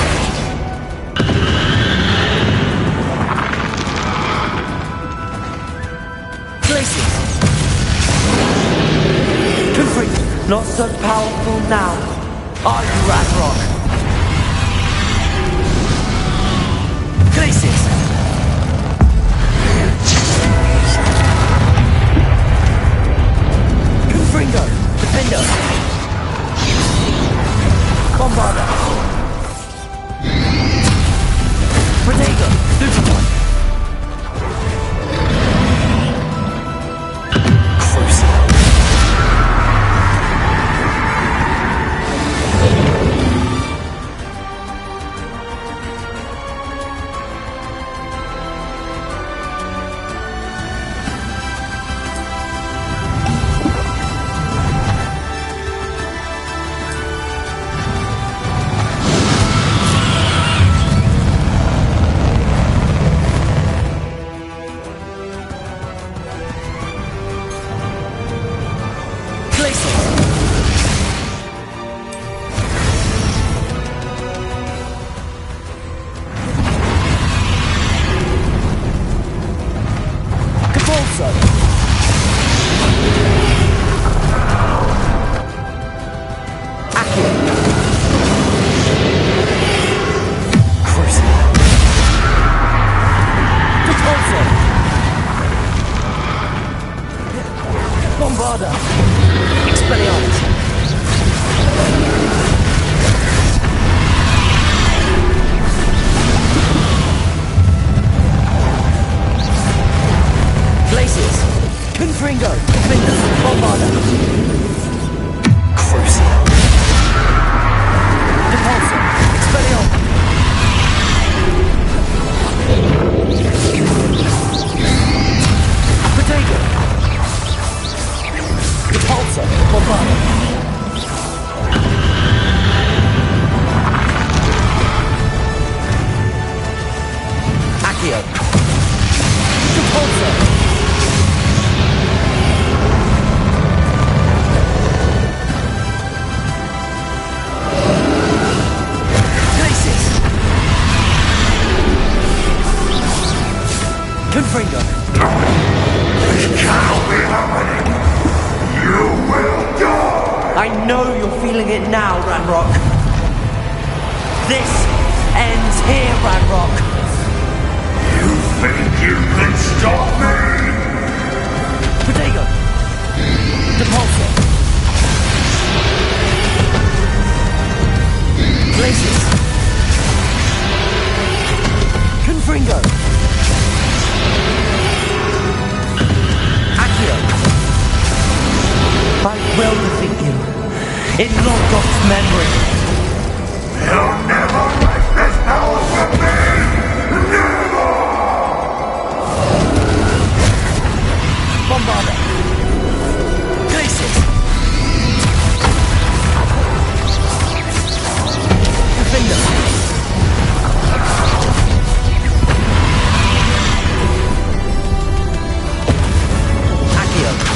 Glacius! Confree! Not so powerful now. Are you, Ranrock? Glacius! Confringo! Defender! Bombarda! Protego! Lucifer! Crucible! Bombarda! Expelliarmus! Glacius! Confringo! Defender! Bombarda! Crucible! Depulsor! Expelliarmus! Protego! Depulsor! Bombarda! Accio! Depulsor! now, Ranrock. This ends here, Ranrock. You think you can stop me? Protego! Depulso! Glacius! Confringo! Accio! I will defeat you in Logos memory. You'll never write this power from me! Never! Bombarda! Glacius! Defender! Accio!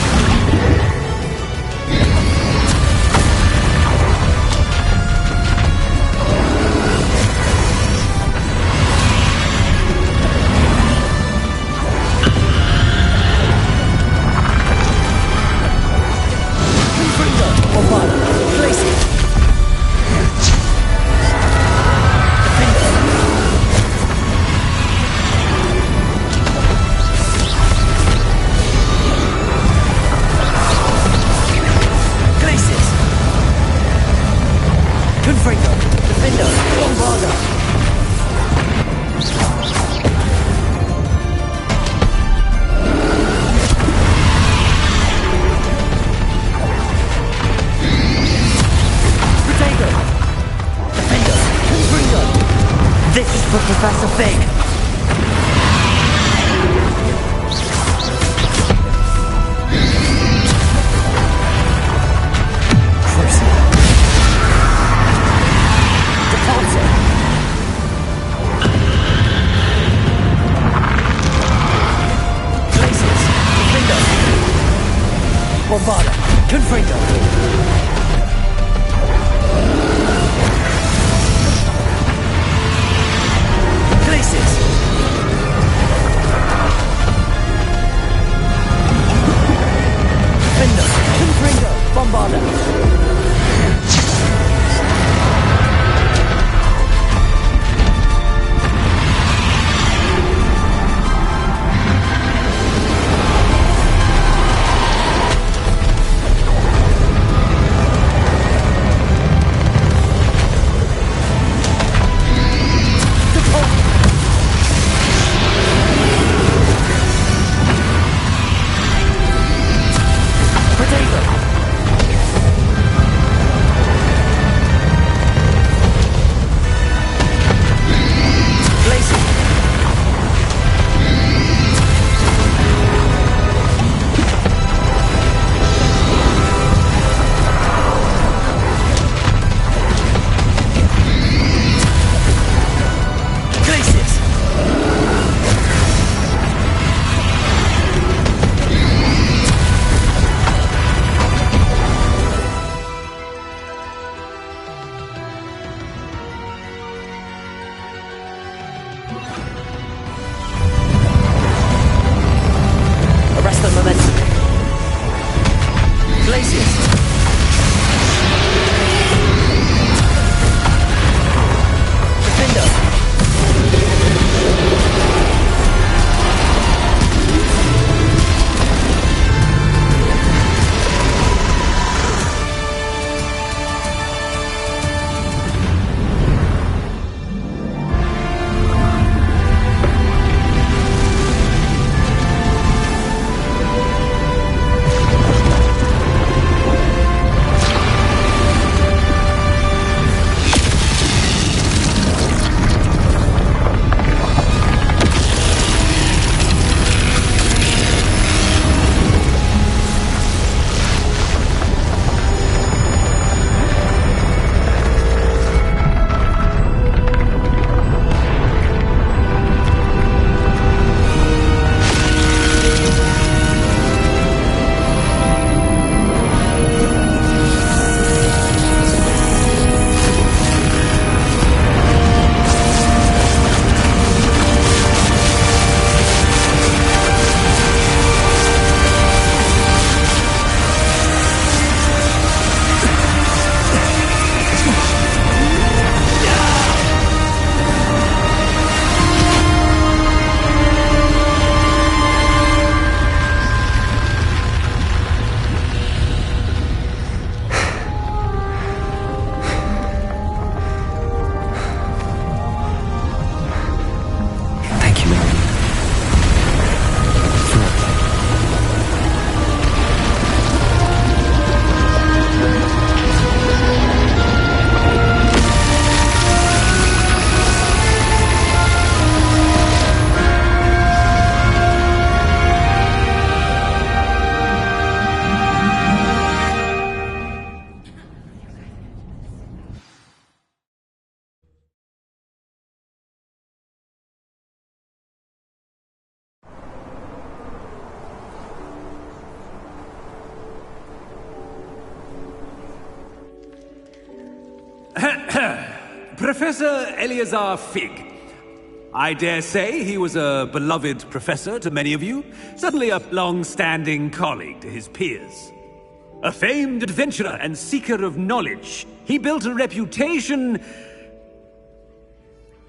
for Professor Fig. Crucible. Depulso. Glacius. Defender. Bombarda. Confringo. Professor Eleazar Fig. I dare say he was a beloved professor to many of you, certainly a long-standing colleague to his peers. A famed adventurer and seeker of knowledge, he built a reputation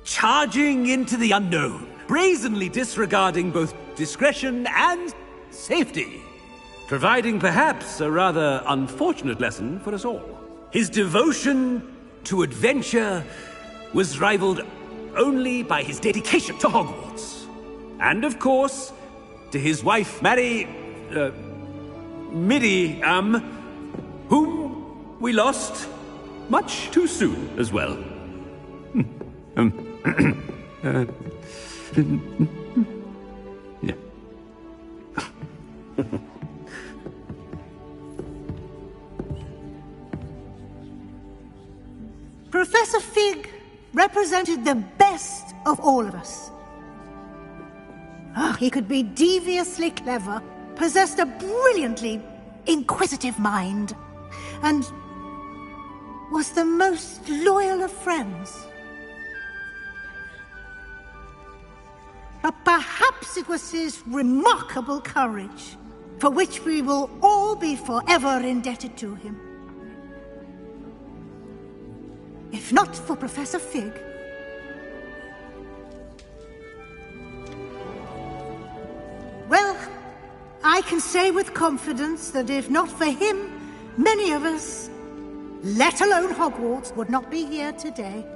charging into the unknown, brazenly disregarding both discretion and safety, providing perhaps a rather unfortunate lesson for us all. His devotion to adventure was rivaled only by his dedication to Hogwarts. And of course, to his wife, Middy, whom we lost much too soon as well. Yeah. Professor Fig represented the best of all of us. He could be deviously clever, possessed a brilliantly inquisitive mind, and was the most loyal of friends. But perhaps it was his remarkable courage, for which we will all be forever indebted to him. If not for Professor Fig, well, I can say with confidence that if not for him, many of us, let alone Hogwarts, would not be here today.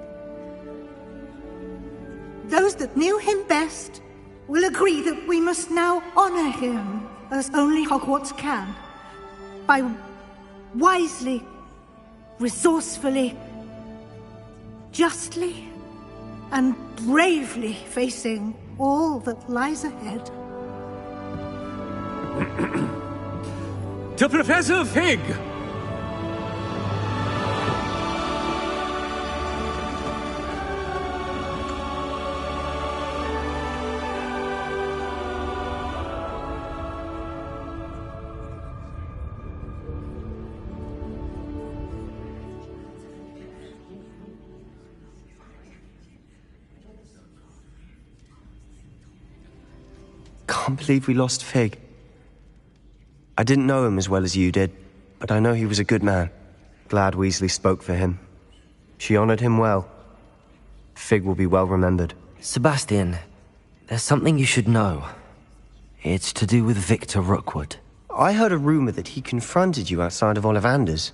Those that knew him best will agree that we must now honor him as only Hogwarts can, by wisely, resourcefully, justly and bravely facing all that lies ahead. To Professor Fig! Can't believe we lost Fig. I didn't know him as well as you did, but I know he was a good man. Glad Weasley spoke for him. She honored him well. Fig will be well remembered. Sebastian, there's something you should know. It's to do with Victor Rookwood. I heard a rumor that he confronted you outside of Ollivander's.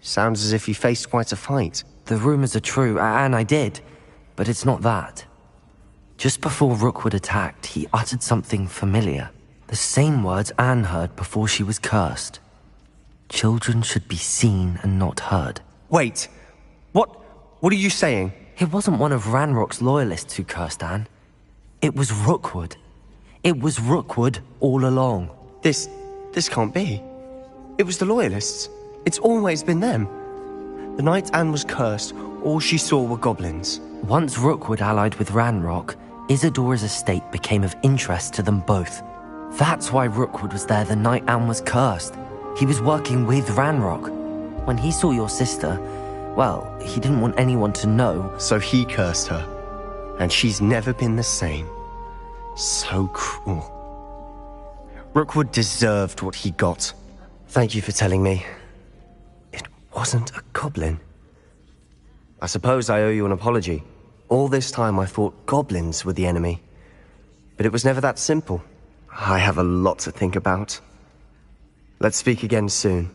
Sounds as if he faced quite a fight. The rumors are true, and I did, but it's not that. Just before Rookwood attacked, he uttered something familiar. The same words Anne heard before she was cursed. Children should be seen and not heard. Wait, what are you saying? It wasn't one of Ranrock's loyalists who cursed Anne. It was Rookwood. It was Rookwood all along. This can't be. It was the loyalists. It's always been them. The night Anne was cursed, all she saw were goblins. Once Rookwood allied with Ranrock, Isadora's estate became of interest to them both. That's why Rookwood was there the night Anne was cursed. He was working with Ranrock. When he saw your sister, well, he didn't want anyone to know. So he cursed her. And she's never been the same. So cruel. Rookwood deserved what he got. Thank you for telling me. It wasn't a goblin. I suppose I owe you an apology. All this time I thought goblins were the enemy. But it was never that simple. I have a lot to think about. Let's speak again soon.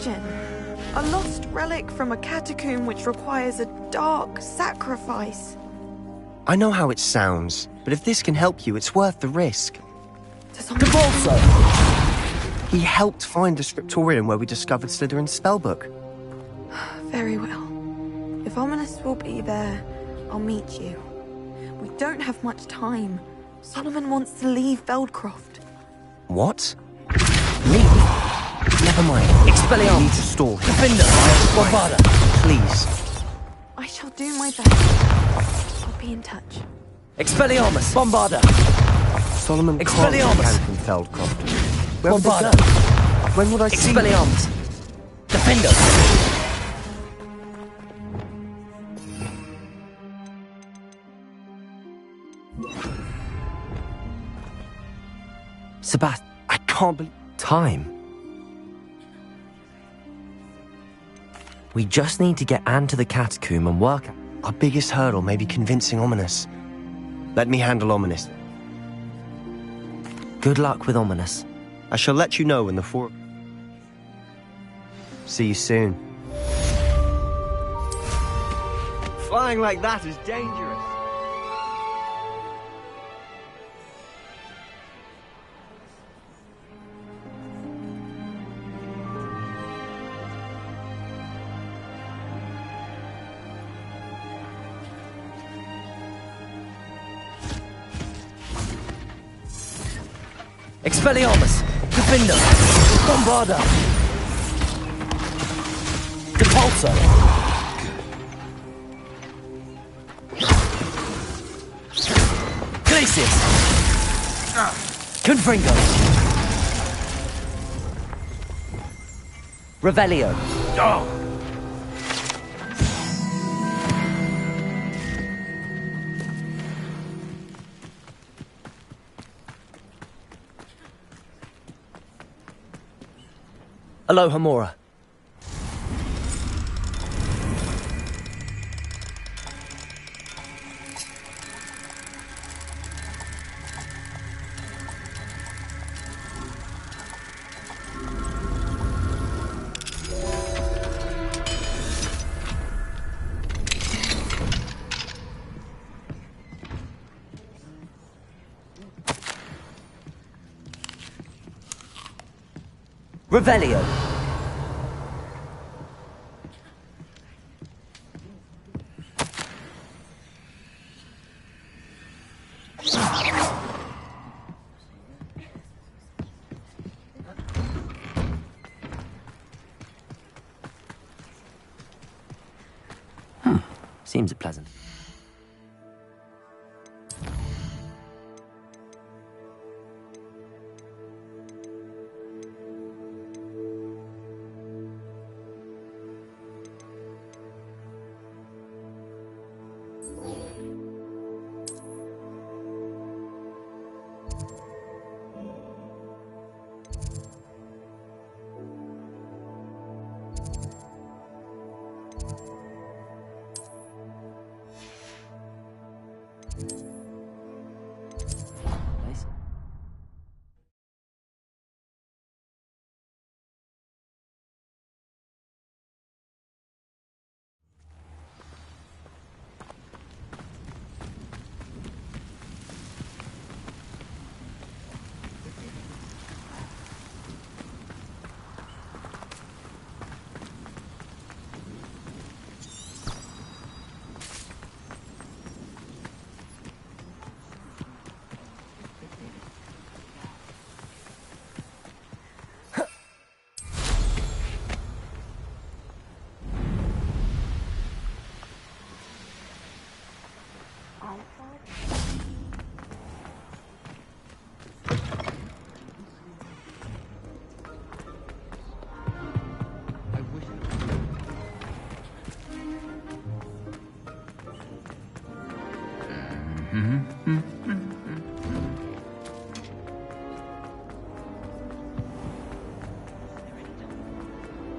question. A lost relic from a catacomb which requires a dark sacrifice. I know how it sounds, but if this can help you, it's worth the risk. Devolso! He helped find the scriptorium where we discovered Slytherin's spellbook. Very well. If Ominous will be there, I'll meet you. We don't have much time. Solomon wants to leave Feldcroft. What? Leave? Never mind. Expelliarmus. You need to stall him. Defender! Bombarda! Please. I shall do my best. I'll be in touch. Expelliarmus! Bombarda! Solomon can't be Expelliarmus! from Feldcroft. Where would they Bombarda! go? When would I see them? Expelliarmus! Defender! Sebastian, I can't believe... Time. We just need to get Anne to the catacomb and work. Our biggest hurdle may be convincing Ominous. Let me handle Ominous. Good luck with Ominous. I shall let you know when the four... See you soon. Flying like that is dangerous. Expelliarmus! Defender! Bombarda! Depulso! Glacius! Confringo! Revelio! Oh! Aloha Mora. Revelio. Seems pleasant.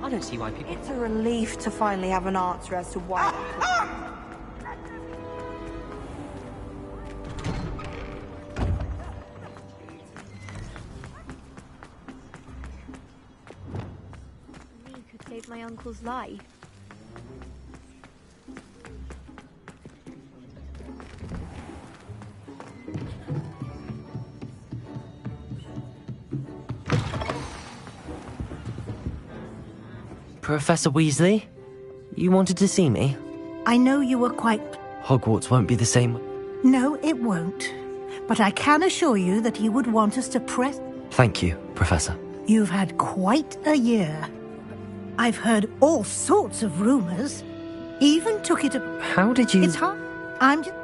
I don't see why people... It's a relief to finally have an answer as to why... saved my uncle's life. Professor Weasley? You wanted to see me? I know you were quite... Hogwarts won't be the same. No, it won't. But I can assure you that you would want us to press... Thank you, Professor. You've had quite a year. I've heard all sorts of rumors. Even took it... How did you... It's hard. I'm just...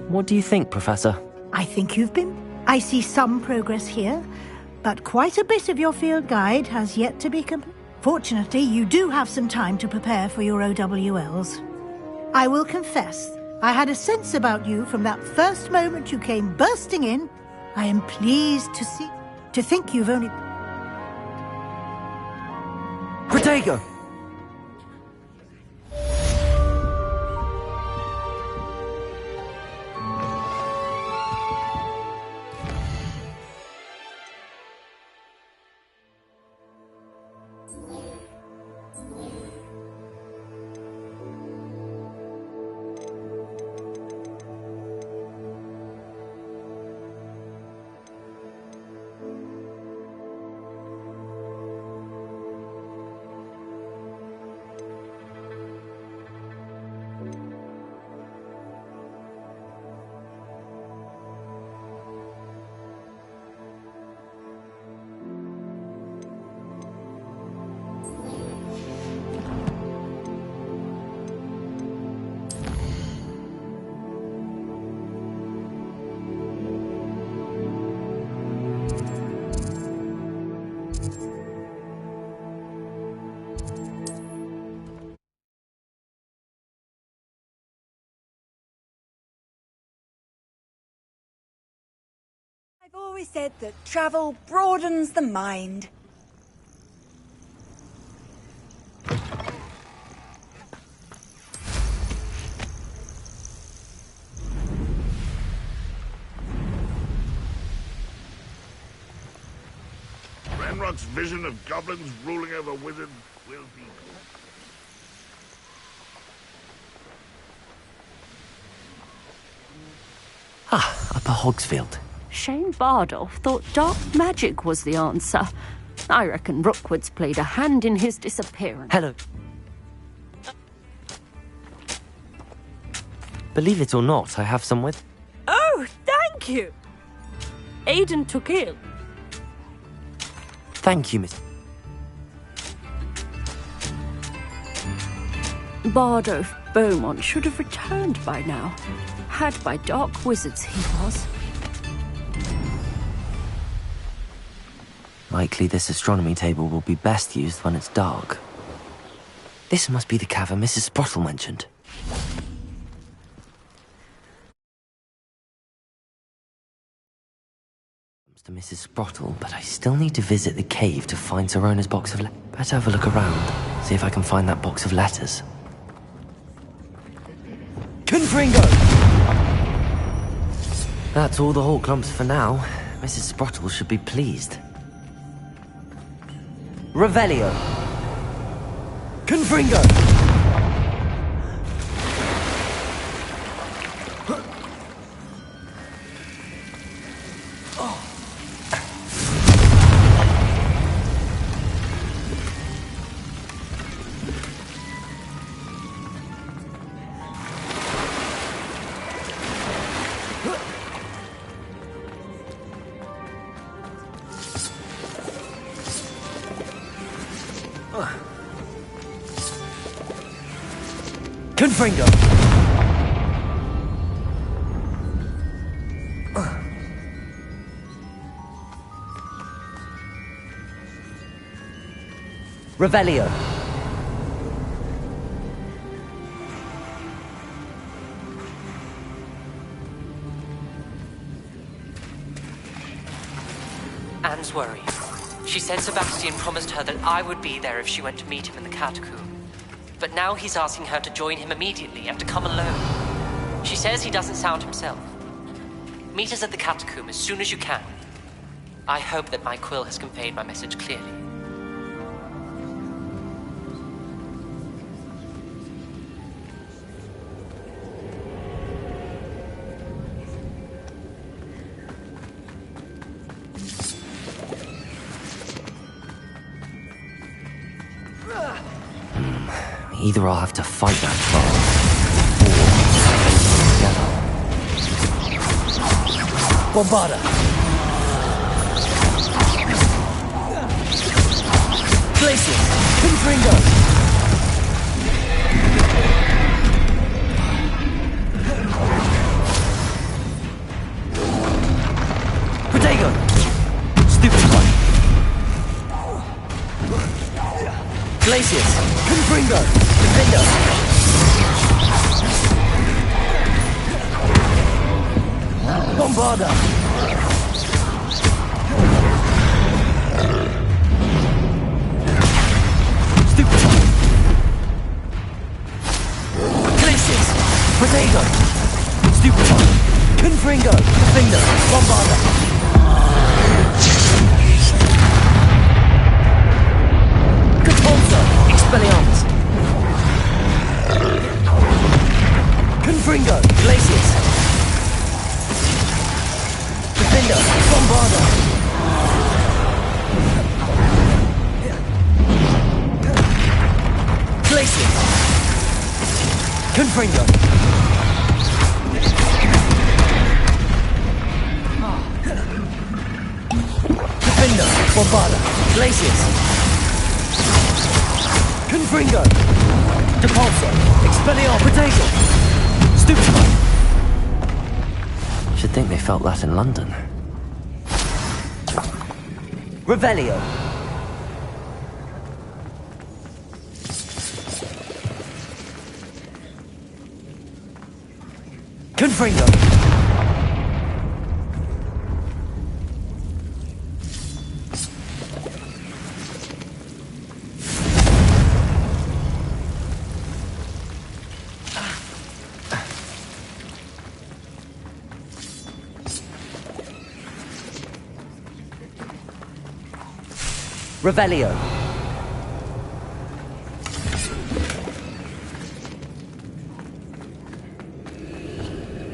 What do you think, Professor? I think you've been... I see some progress here, but quite a bit of your field guide has yet to be complete. Fortunately, you do have some time to prepare for your OWLs. I will confess, I had a sense about you from that first moment you came bursting in. I am pleased to think you've only... Protego! I've always said that travel broadens the mind. Ranrock's vision of goblins ruling over wizards will be... Ah, Upper Hogsfield. Shane Bardolph thought dark magic was the answer. I reckon Rookwood's played a hand in his disappearance. Hello. Believe it or not, I have some with... Oh, thank you! Aidan took ill. Thank you, Miss... Bardolph Beaumont should have returned by now. Had by dark wizards he was. Likely this astronomy table will be best used when it's dark. This must be the cavern Mrs. Sprottle mentioned. Comes to Mrs. Sprottle, but I still need to visit the cave to find Serona's box of letters. Better have a look around, see if I can find that box of letters. Confringo! That's all the Horcrux for now. Mrs. Sprottle should be pleased. Revelio. Confringo. Confringo! Revelio! Answorry. She said Sebastian promised her that I would be there if she went to meet him in the catacomb. But now he's asking her to join him immediately and to come alone. She says he doesn't sound himself. Meet us at the catacomb as soon as you can. I hope that my quill has conveyed my message clearly. Either I'll have to fight that troll, or Bombarda! Glacius! Confringo! Protego! Stupid one! Glacius! Confringo! Defender! Bombarda! Stupid one! Glacius! Protego! Stupid one! Confringo! Defender! Bombarda! Expelliarmus! Confringo! Glacius! Defender! Bombarda! Glacius! Confringo! Defender! Bombarda! Glacius! Confringo! Depulso! Expelliarmus! Protego! Stupefy! Should think they felt that in London. Revelio! Confringo! Revelio.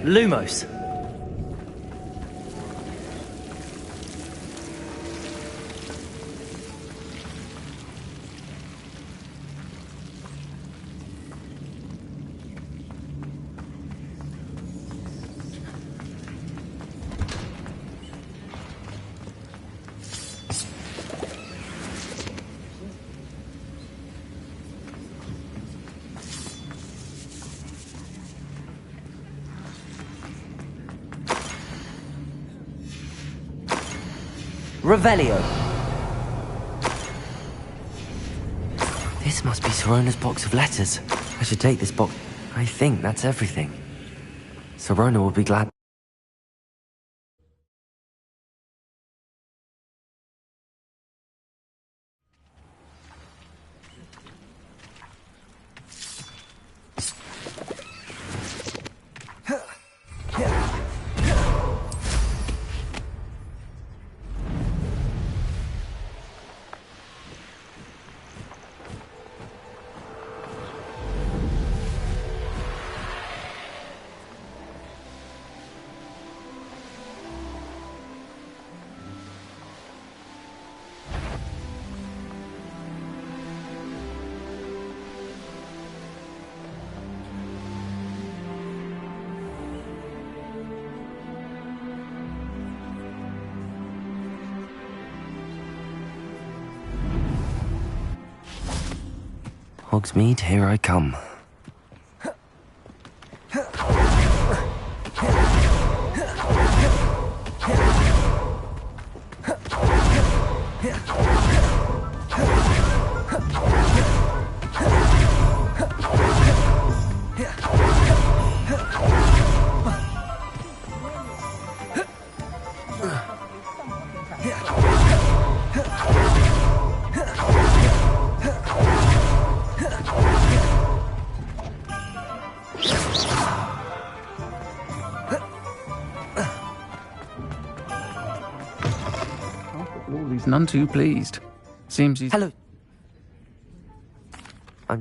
Lumos. Revelio. This must be Sorona's box of letters. I should take this box. I think that's everything. Sorona will be glad. Hogsmeade, here I come. He's none too pleased. Seems he's... Hello. I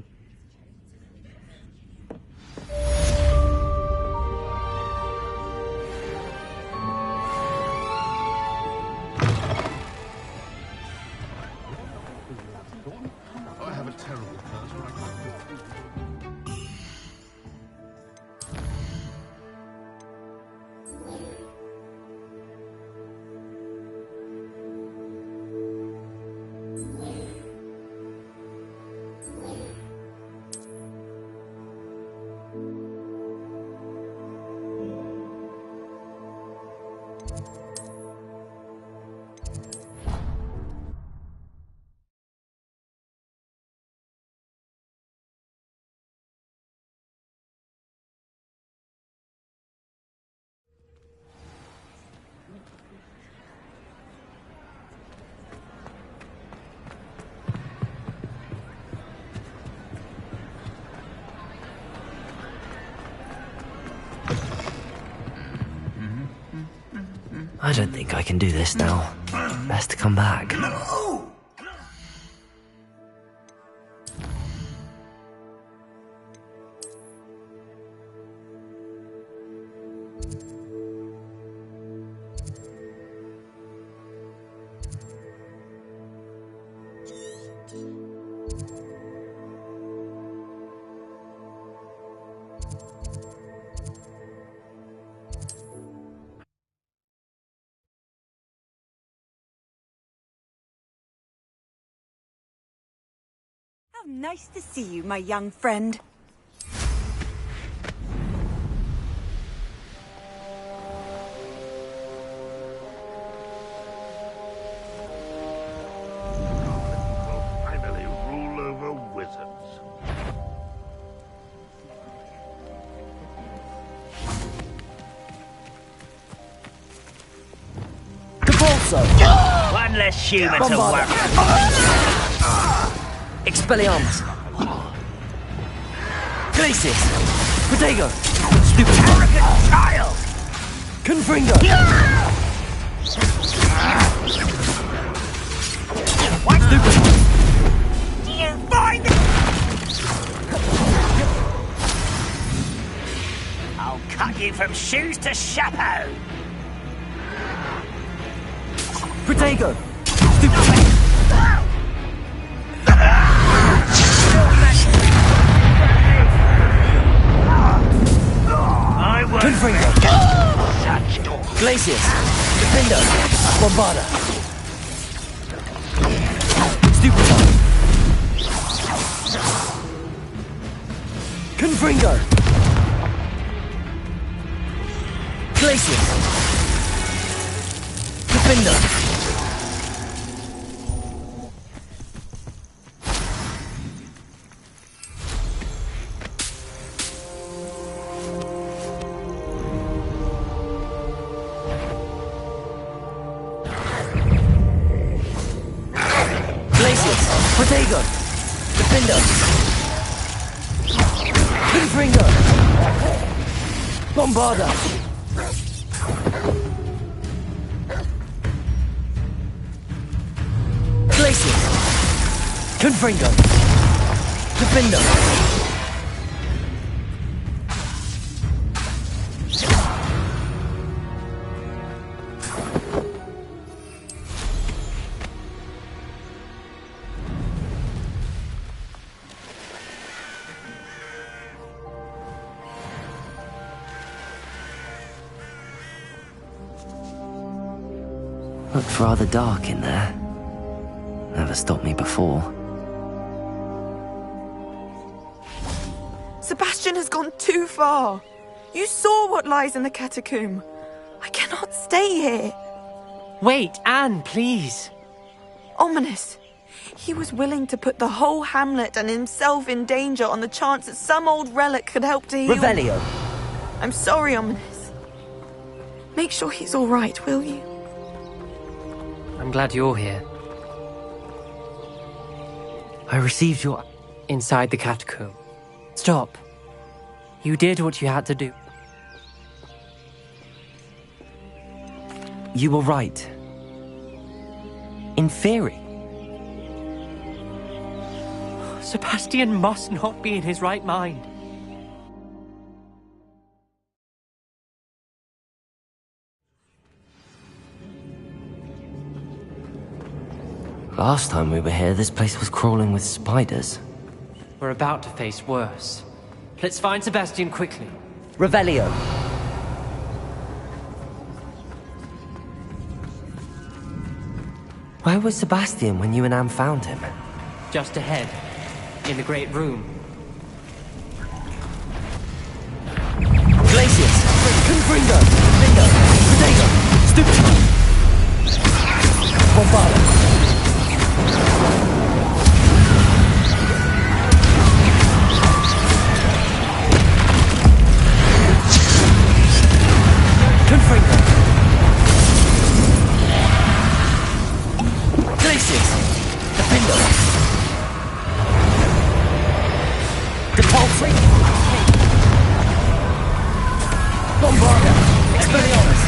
have a terrible curse where I can't... I don't think I can do this now. Best to come back. How nice to see you, my young friend. Finally rule over wizards. One less human to work. Expelliarmus! Glacis! Protego! Stupid! Arrogant child! Confringo! What? Stupid! Do you find it? I'll cut you from shoes to chapeau! Protego! Stupid! Confringo! Glacius! Defendo! Bombarda! Stupefy! Confringo! Glacius! Defendo! Protego! Defendo! Confringo! Bombarda! Glacius! Confringo! Defendo! Looked rather dark in there. Never stopped me before. Sebastian has gone too far. You saw what lies in the catacomb. I cannot stay here. Wait, Anne, please. Ominous. He was willing to put the whole hamlet and himself in danger on the chance that some old relic could help to heal. Revelio. I'm sorry, Ominous. Make sure he's all right, will you? I'm glad you're here. I received your... Inside the catacomb. Stop. You did what you had to do. You were right. In theory. Sebastian must not be in his right mind. Last time we were here, this place was crawling with spiders. We're about to face worse. Let's find Sebastian quickly. Revelio. Where was Sebastian when you and Anne found him? Just ahead, in the Great Room. Glacius! Confringo! Bingo! Potato! Stupid! Bombarda! Confringo! Glacius! Defindo! Depulse! Bombarda! Expelliarmus!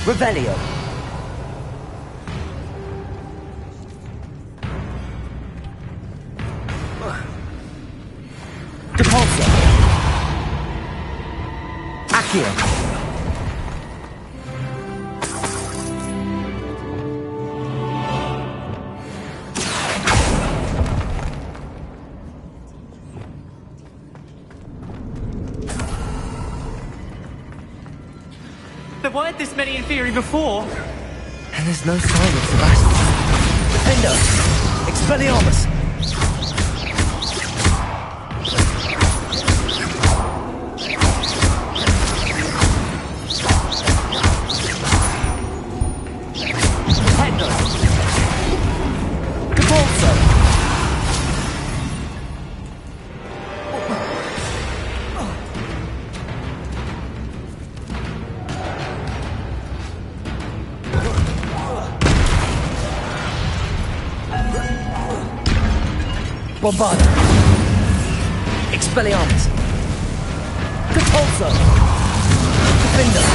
Revelio. Depulso. Accio. There weren't this many Inferi before. And there's no sign of Sebastian. Defendo! Expelliarmus! Defendo! Depulso! Bombarda! Expelliarmus! Depulso! Defender!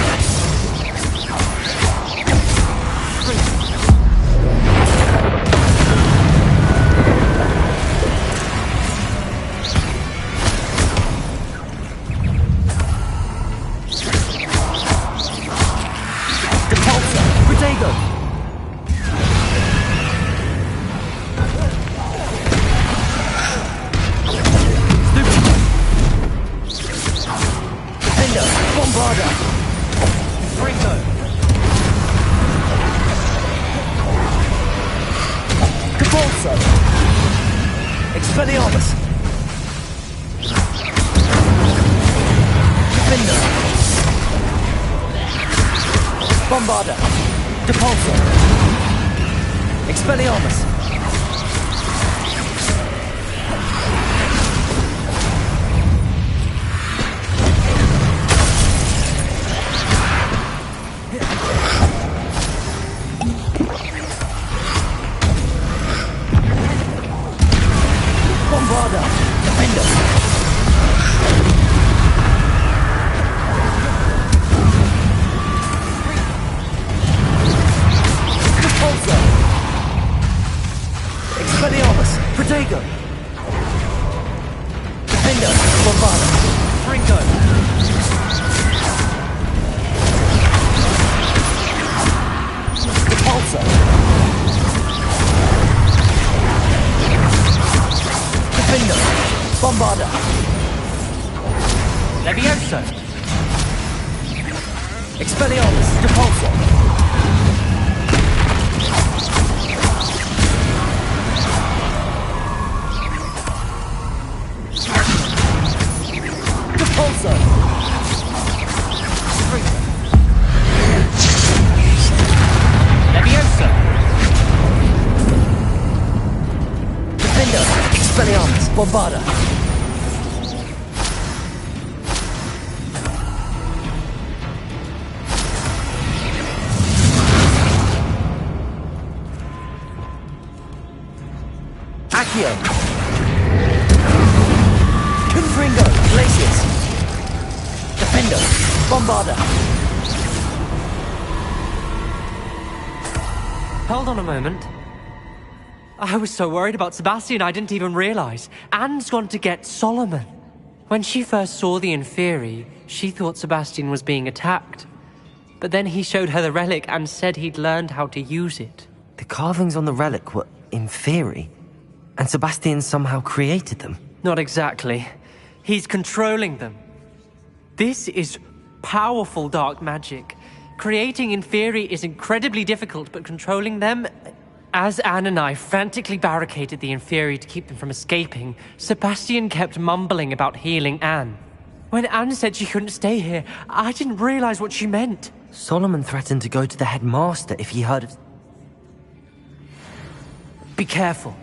Depulso! Protego! Bombarda! Ringo! Depulso! Expelliarmus! Defender! Bombarda! Depulso! Expelliarmus! Bombarda! Defender! Depulso! Expelliarmus! Protego! Defender! Bombarda! Ringo! Depulso! Defender! Bombarda! Levioso! Expelliarmus! Depulso! Depulso! Levioso! Defender! Expelliarmus! Bombarda! Accio! Confringo! Glacius! Defender! Bombarda! Hold on a moment. I was so worried about Sebastian I didn't even realize. Anne's gone to get Solomon. When she first saw the Inferi, she thought Sebastian was being attacked. But then he showed her the relic and said he'd learned how to use it. The carvings on the relic were Inferi, and Sebastian somehow created them. Not exactly. He's controlling them. This is powerful dark magic. Creating Inferi is incredibly difficult, but controlling them... As Anne and I frantically barricaded the Inferi to keep them from escaping, Sebastian kept mumbling about healing Anne. When Anne said she couldn't stay here, I didn't realize what she meant. Solomon threatened to go to the headmaster if he heard of... Be careful.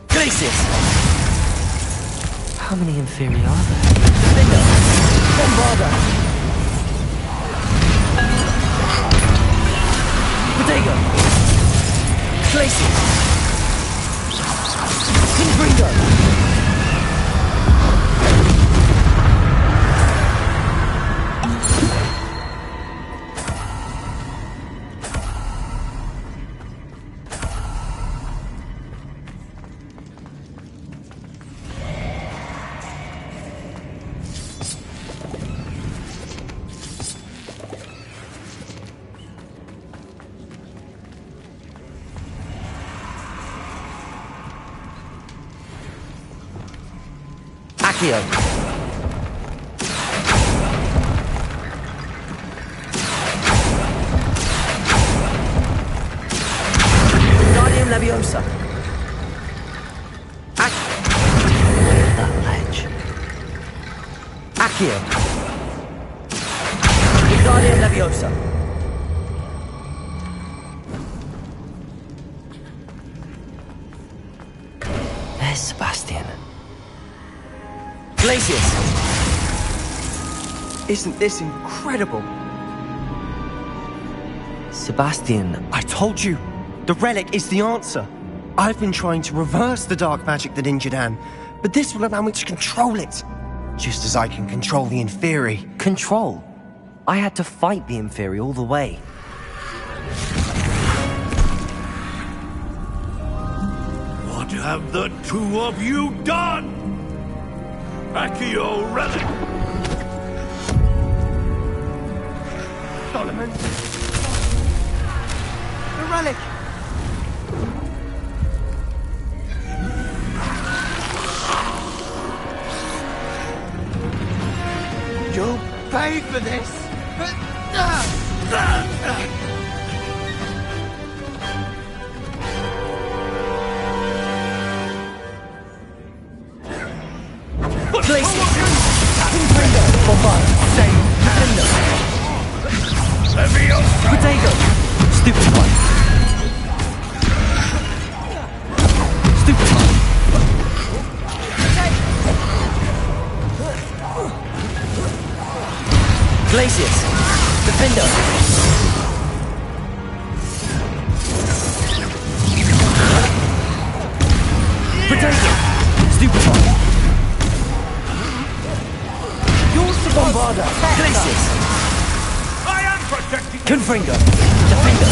Glacius! How many Inferi are there? Defender! Bombarda! Protego! Glacius! Confringo! Accio. Guardian Leviosa. That ledge. Accio. Guardian Leviosa. There's Sebastian. Glacius! Isn't this incredible? Sebastian, I told you, the relic is the answer. I've been trying to reverse the dark magic that injured Anne, but this will allow me to control it. Just as I can control the Inferi. Control? I had to fight the Inferi all the way. What have the two of you done? Accio relic! Solomon! The relic! You'll pay for this! Glacius! Confringo! Bombard! Save! Defender! Protego! Stupefy! Stupefy! Glacius! Defender! Protego! Stupefy! Bombarda! Glacius! I am protecting Confringo! Defender!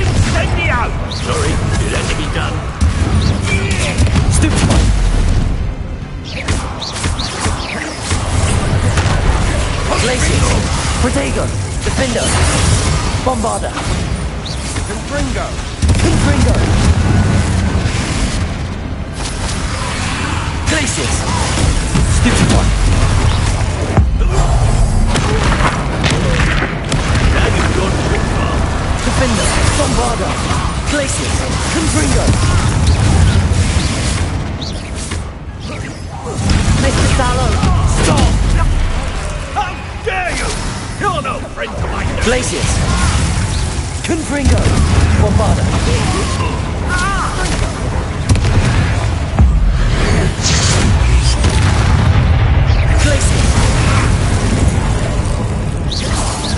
Incendio! Sorry, it had to be done. Stupefy! Glacius! Protego! Defender! Bombarda! Confringo! Confringo! Glacius! Stupefy! Now you've gone too far. Defender! Bombarda! Glacius! Confringo! Mr. Sallow! Stop! How dare you! You're no friend to my name. Glacius! Confringo! Bombarda! Glacius!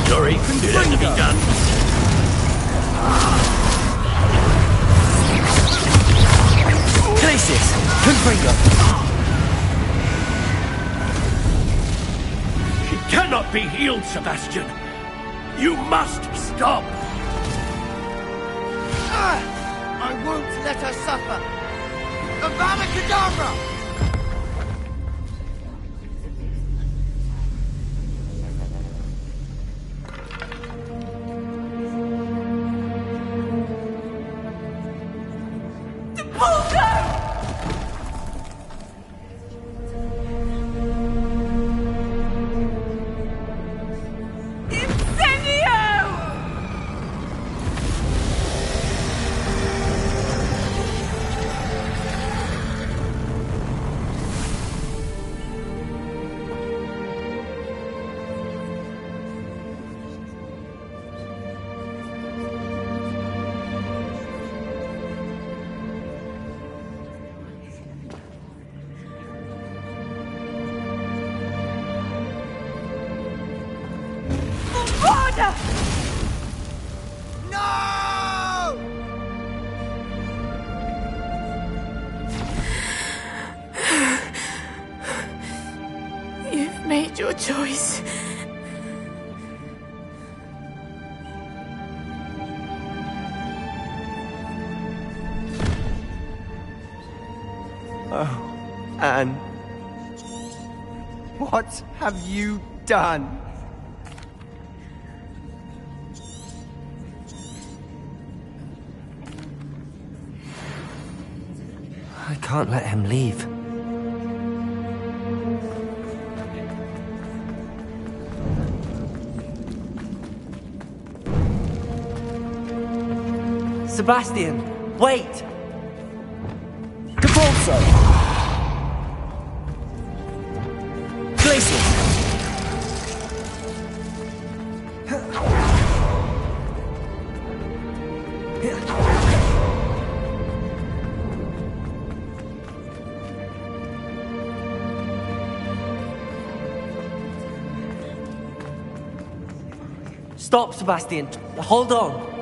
Sorry, it had to be done. Glacius! Confringo! She cannot be healed, Sebastian. You must stop. I won't let her suffer! Avada Kedavra! You've made your choice. Oh, Anne. What have you done? I can't let him leave. Sebastian, wait! Capolso! Glacius! Stop, Sebastian. Hold on.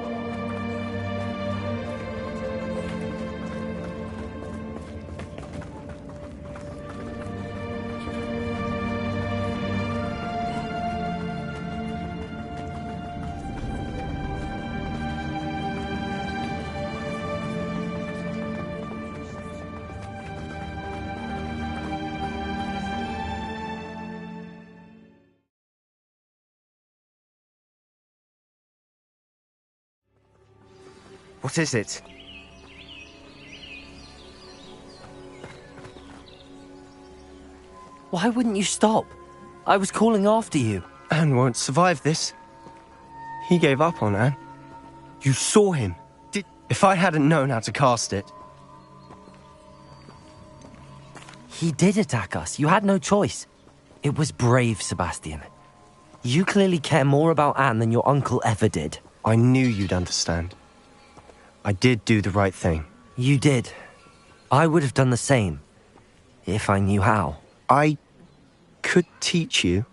What is it? Why wouldn't you stop? I was calling after you. Anne won't survive this. He gave up on Anne. You saw him. If I hadn't known how to cast it... He did attack us. You had no choice. It was brave, Sebastian. You clearly care more about Anne than your uncle ever did. I knew you'd understand. I did do the right thing. You did. I would have done the same, if I knew how. I could teach you.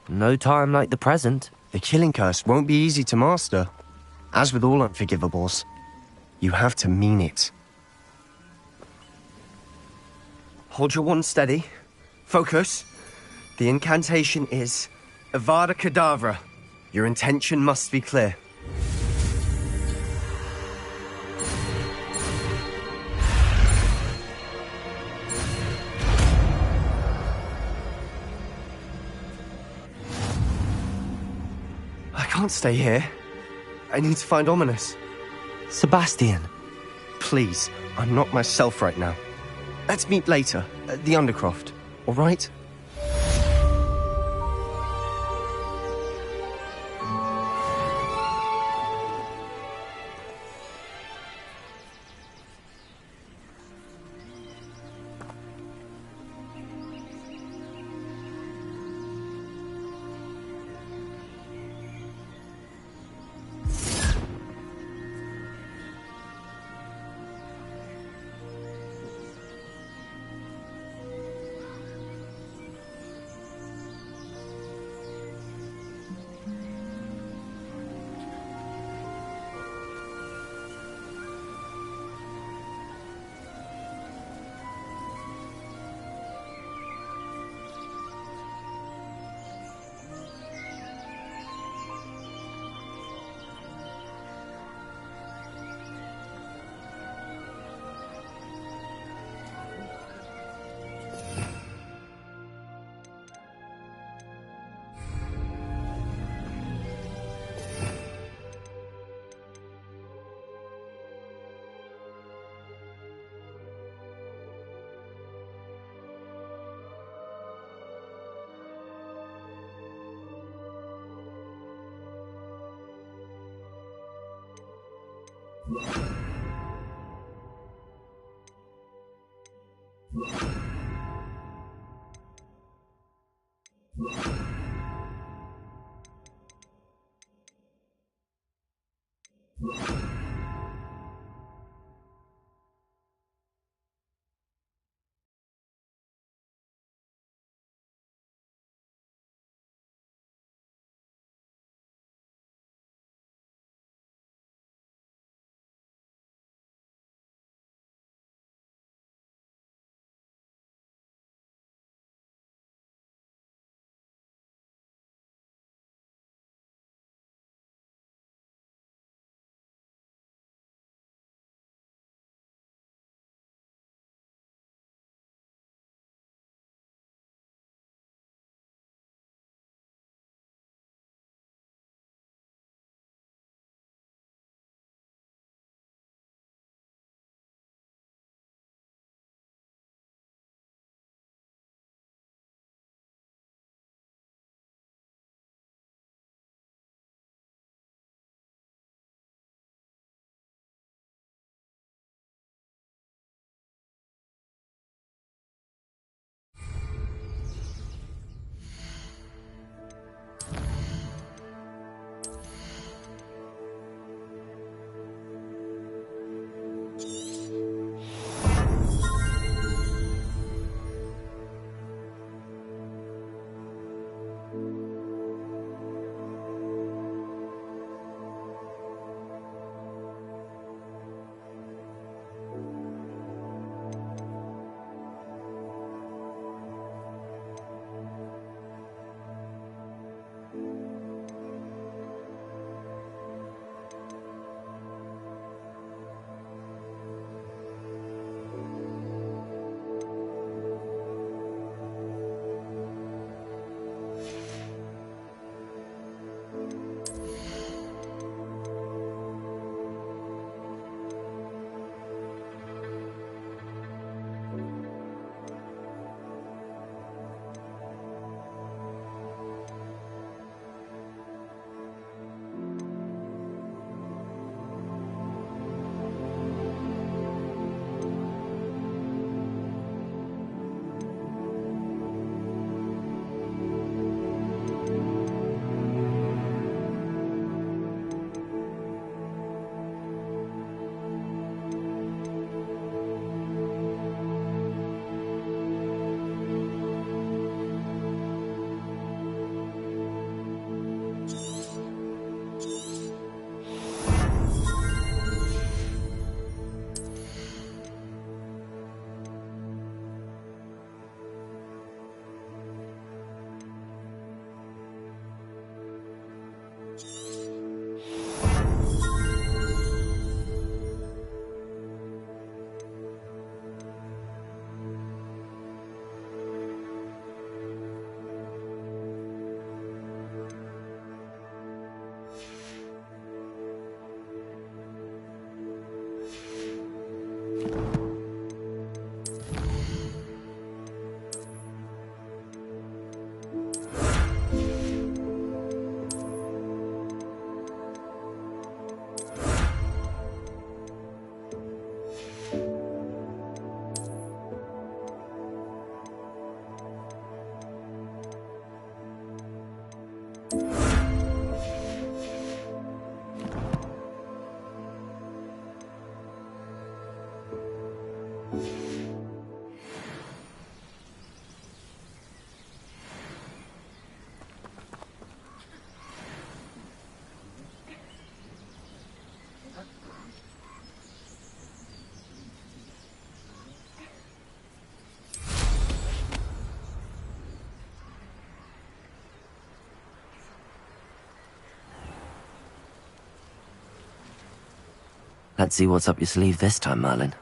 No time like the present. The killing curse won't be easy to master. As with all unforgivables, you have to mean it. Hold your wand steady. Focus. The incantation is Avada Kedavra. Your intention must be clear. I can't stay here. I need to find Ominous. Sebastian. Please, I'm not myself right now. Let's meet later, at the Undercroft, all right? Let's see what's up your sleeve this time, Merlin.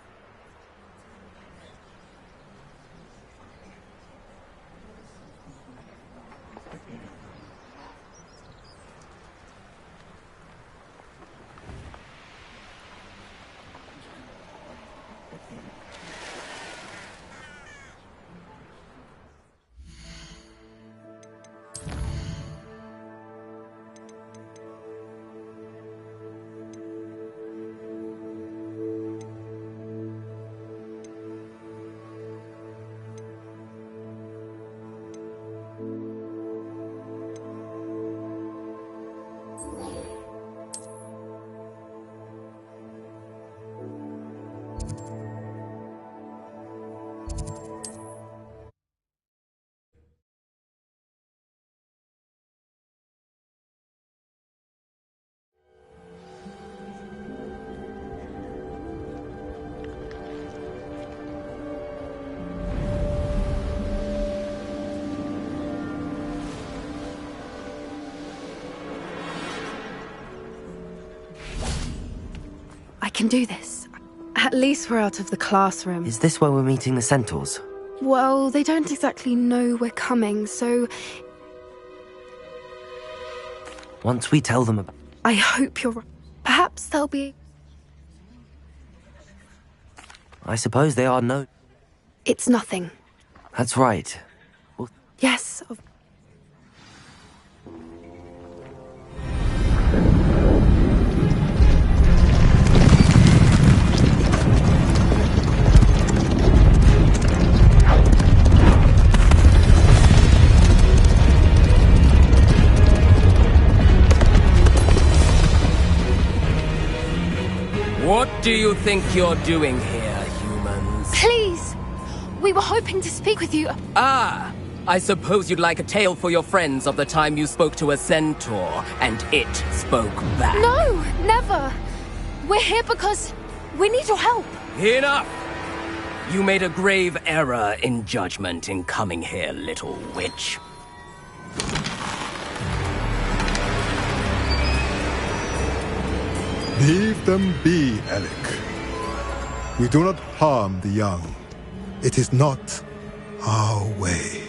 I can do this. At least we're out of the classroom. Is this where we're meeting the centaurs? Well, they don't exactly know we're coming, so... Once we tell them about... I hope you're right. Perhaps they'll be... I suppose they are no... It's nothing. That's right. Well... Yes, What do you think you're doing here, humans? Please! We were hoping to speak with you. Ah! I suppose you'd like a tale for your friends of the time you spoke to a centaur, and it spoke back. No! Never! We're here because we need your help. Enough! You made a grave error in judgment in coming here, little witch. Leave them be, Alec. We do not harm the young. It is not our way.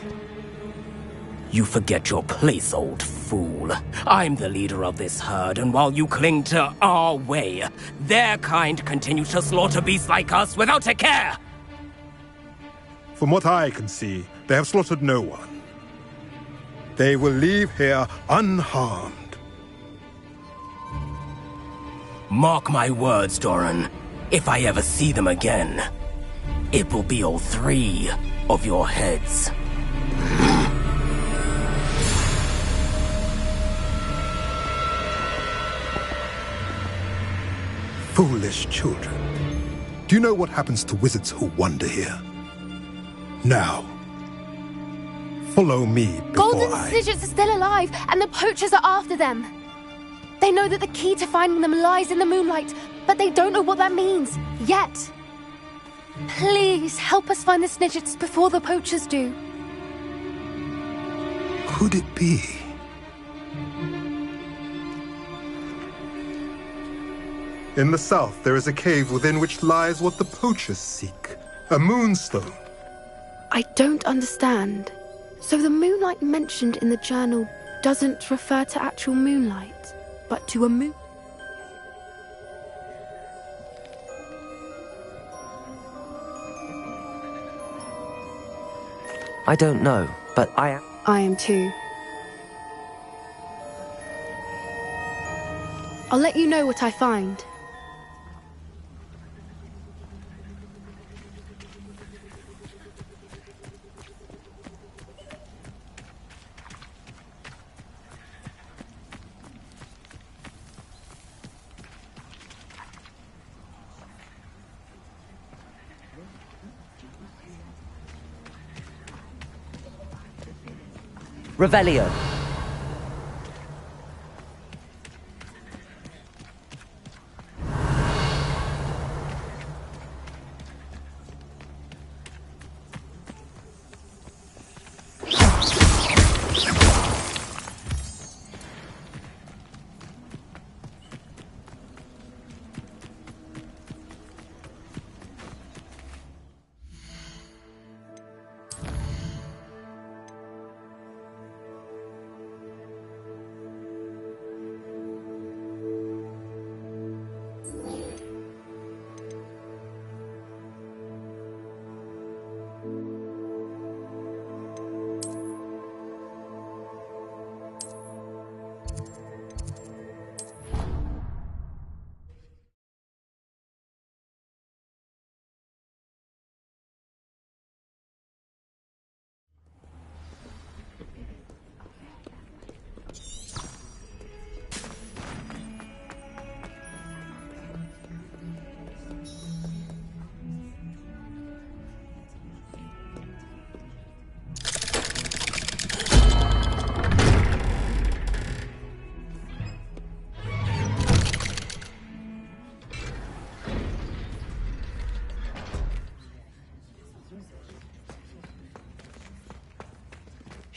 You forget your place, old fool. I'm the leader of this herd, and while you cling to our way, their kind continue to slaughter beasts like us without a care! From what I can see, they have slaughtered no one. They will leave here unharmed. Mark my words, Doran. If I ever see them again, it will be all 3 of your heads. Foolish children. Do you know what happens to wizards who wander here? Now, follow me before Golden Snidgets are still alive, and the poachers are after them. They know that the key to finding them lies in the moonlight, but they don't know what that means, yet. Please, help us find the Snidgets before the poachers do. Could it be? In the south, there is a cave within which lies what the poachers seek. A moonstone. I don't understand. So the moonlight mentioned in the journal doesn't refer to actual moonlight, but to a moon... I don't know, but I am too. I'll let you know what I find. Revelio.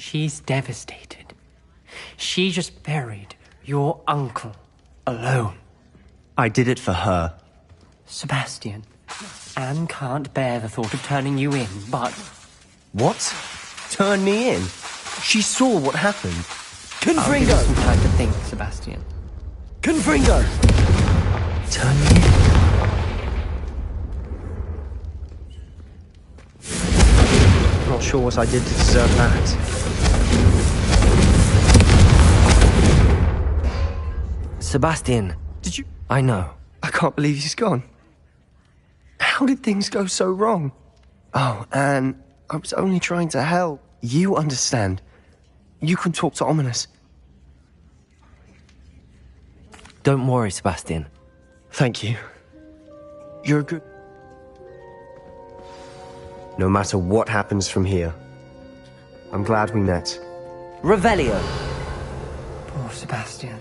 She's devastated. She just buried your uncle alone. I did it for her. Sebastian, Anne can't bear the thought of turning you in, but... What? Turn me in? She saw what happened. I'll give you some time to think, Sebastian. Confringo! Turn me in? Not sure what I did to deserve that. Sebastian. Did you? I know. I can't believe he's gone. How did things go so wrong? Oh, Anne, I was only trying to help. You understand. You can talk to Ominous. Don't worry, Sebastian. Thank you. You're a good... No matter what happens from here, I'm glad we met. Revelio! Poor Sebastian.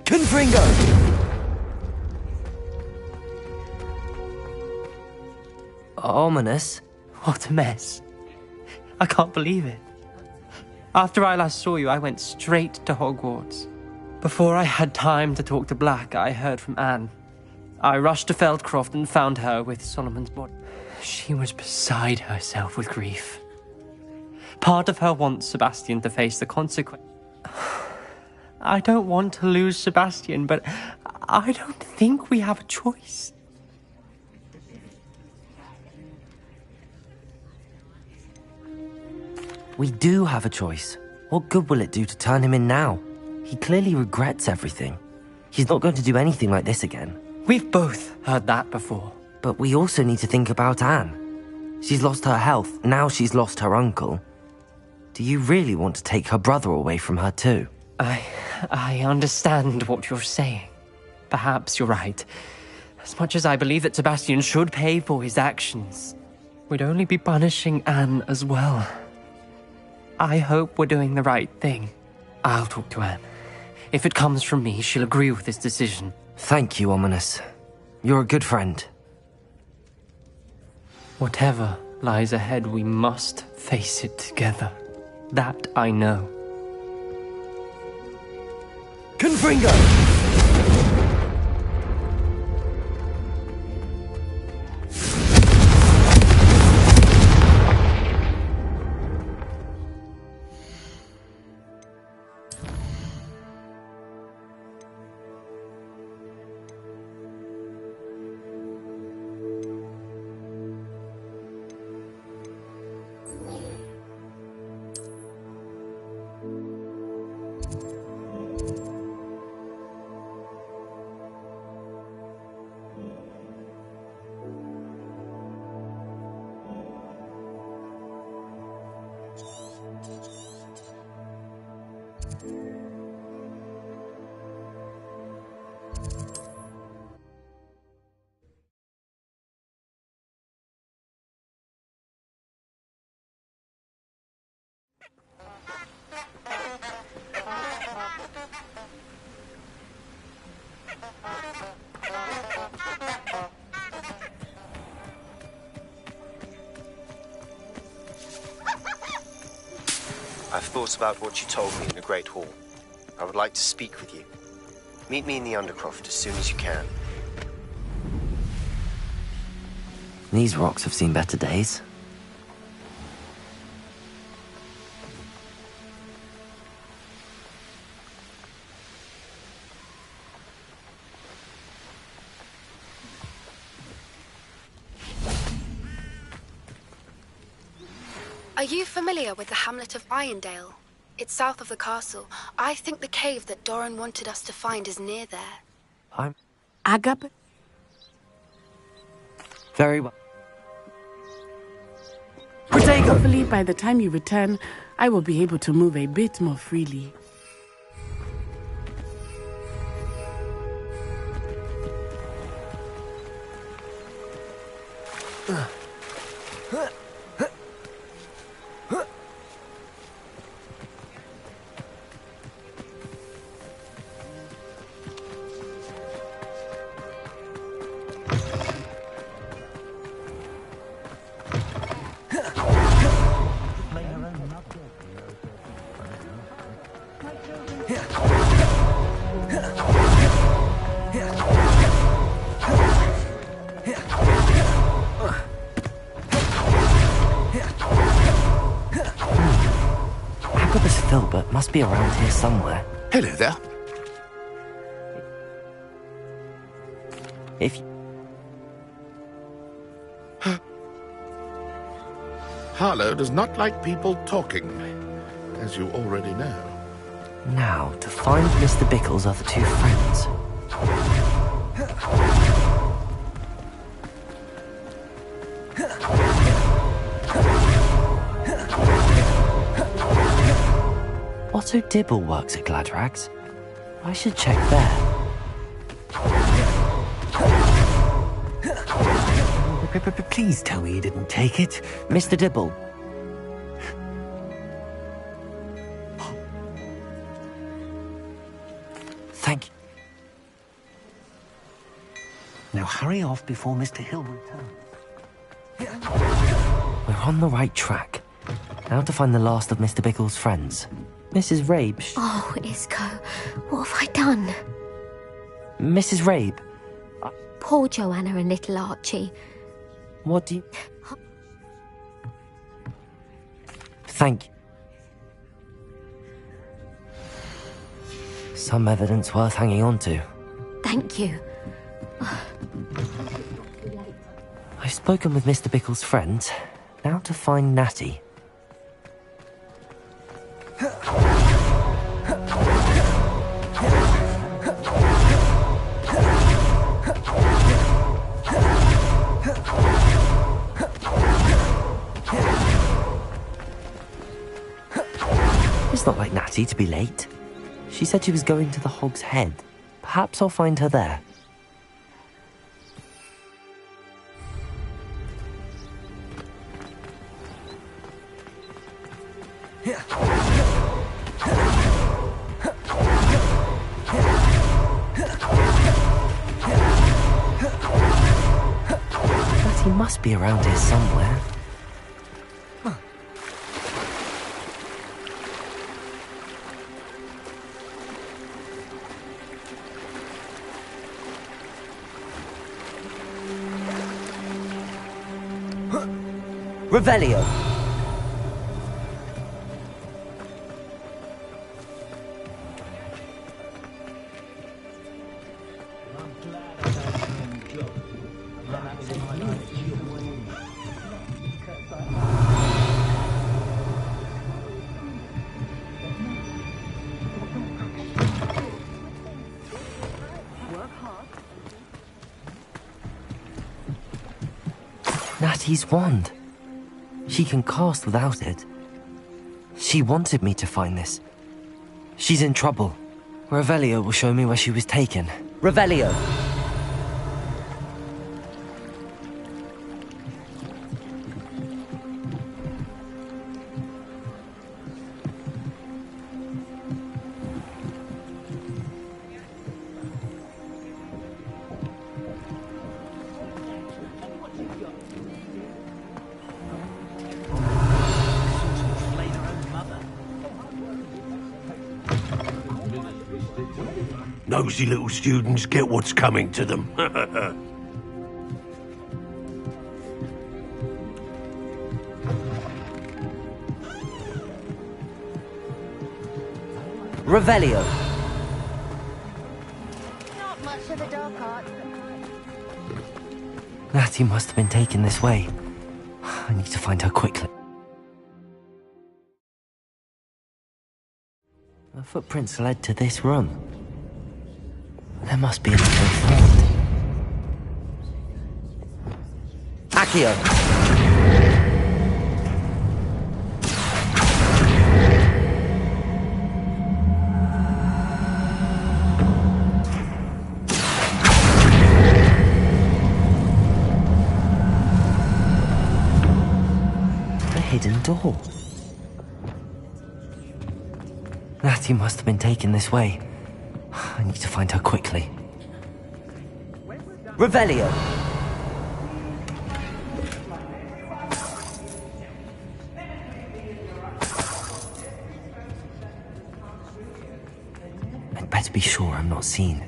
Confringo! Ominous? What a mess. I can't believe it. After I last saw you, I went straight to Hogwarts. Before I had time to talk to Black, I heard from Anne. I rushed to Feldcroft and found her with Solomon's body. She was beside herself with grief. Part of her wants Sebastian to face the consequence. I don't want to lose Sebastian, but I don't think we have a choice. We do have a choice. What good will it do to turn him in now? He clearly regrets everything. He's not going to do anything like this again. We've both heard that before. But we also need to think about Anne. She's lost her health, now she's lost her uncle. Do you really want to take her brother away from her too? I understand what you're saying. Perhaps you're right. As much as I believe that Sebastian should pay for his actions, we'd only be punishing Anne as well. I hope we're doing the right thing. I'll talk to Anne. If it comes from me, she'll agree with this decision. Thank you, Ominous. You're a good friend. Whatever lies ahead, we must face it together. That I know. Confringo! I've thought about what you told me in the Great Hall. I would like to speak with you. Meet me in the Undercroft as soon as you can. These rocks have seen better days. Are you familiar with the hamlet of Irondale? It's south of the castle. I think the cave that Doran wanted us to find is near there. Agape? Very well. Hopefully, by the time you return, I will be able to move a bit more freely. Agabus Filbert must be around here somewhere. Hello there. If... Harlow does not like people talking, as you already know. Now, to find Mr. Bickle's other two friends. Otto Dibble works at Gladrags. I should check there. Please tell me you didn't take it. Mr. Dibble. Thank you. Now hurry off before Mr. Hill returns. We're on the right track. Now to find the last of Mr. Bickle's friends. Mrs. Rabe. Oh, Isco, what have I done? Mrs. Rabe. Poor Joanna and little Archie. What do you... Thank you. Some evidence worth hanging on to. Thank you. I've spoken with Mr. Bickle's friends. Now to find Natty. It's not like Natty to be late. She said she was going to the Hog's Head. Perhaps I'll find her there. Natty must be around here somewhere. Revelio. Natty's wand. She can cast without it. She wanted me to find this. She's in trouble. Revelio will show me where she was taken. Revelio! Nosy little students get what's coming to them. Revelio. Not much of the dark arts. Natty must have been taken this way. I need to find her quickly. The footprints led to this room. There must be another way forward. Accio! The hidden door. Natty must have been taken this way. I need to find her quickly. Revelio! better be sure I'm not seen.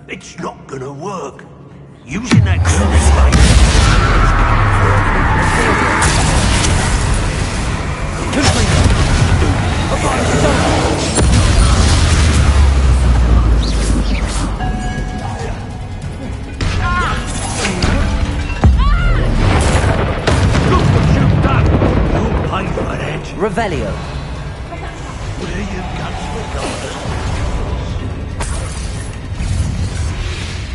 It's not gonna work. Using that service light. Revelio. Where you guts regardless.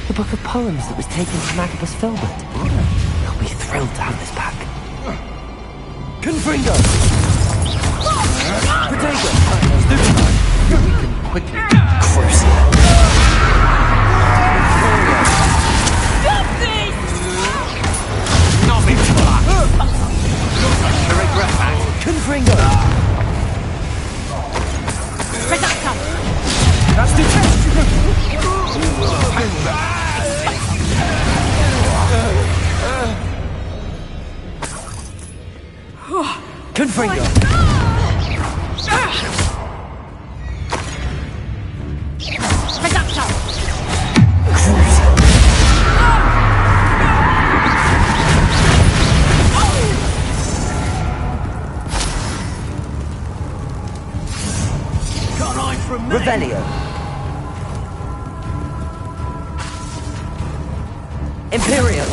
The book of poems that was taken from Agabus Filbert. He'll be thrilled to have this back. Confringo! Potato! We can quickly cruise it. Stop this! Not me, Confringo! That's the test! Confringo! Revelio. Imperium.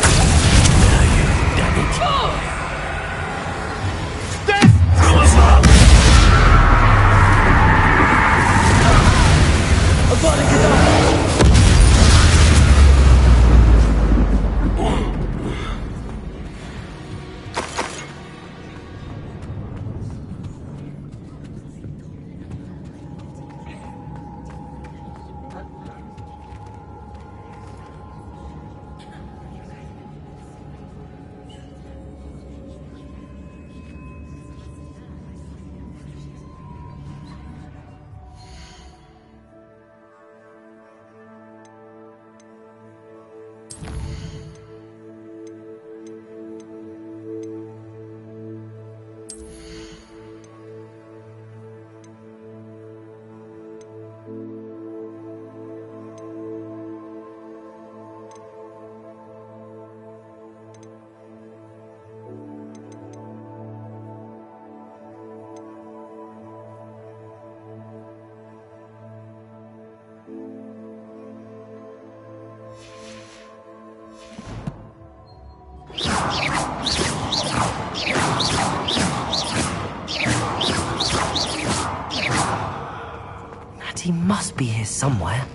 He must be here somewhere.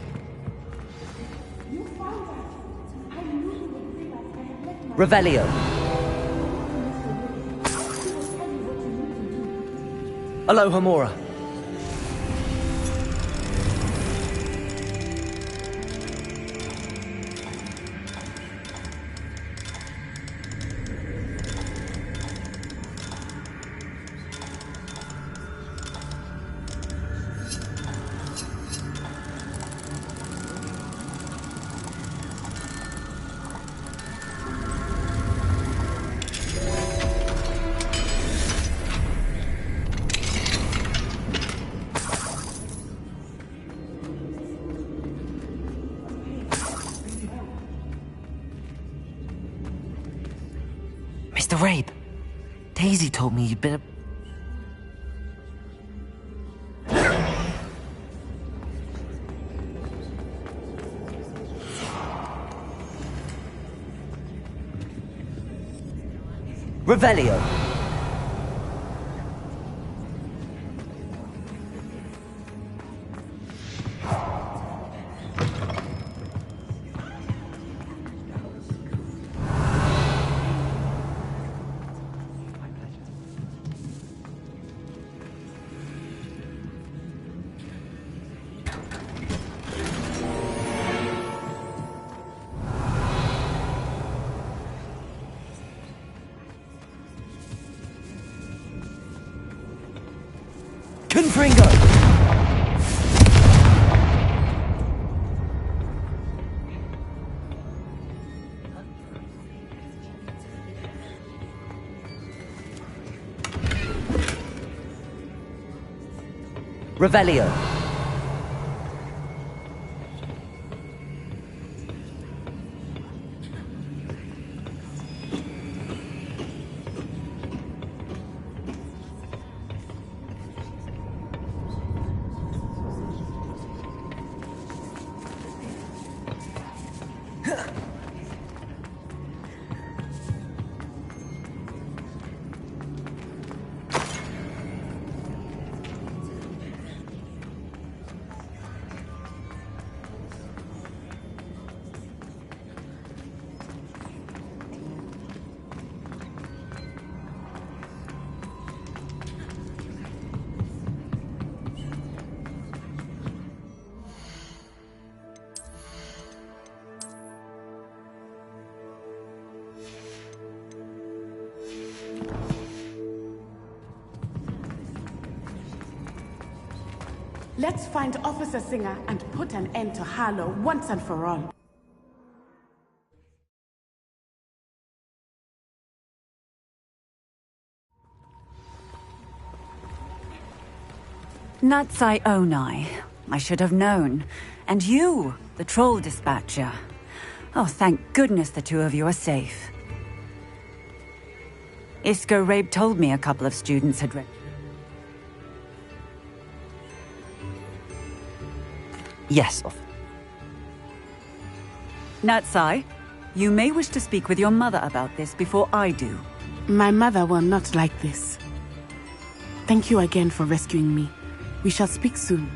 Revelio. Aloha Mora. Mr. Rabe, Daisy told me you'd been Revelio. Confringo! Revelio. Let's find Officer Singer and put an end to Harlow once and for all. Natsai Onai. I should have known. And you, the troll dispatcher. Oh, thank goodness the two of you are safe. Isco Rabe told me a couple of students had read. Yes. Natsai, you may wish to speak with your mother about this before I do. My mother will not like this. Thank you again for rescuing me. We shall speak soon.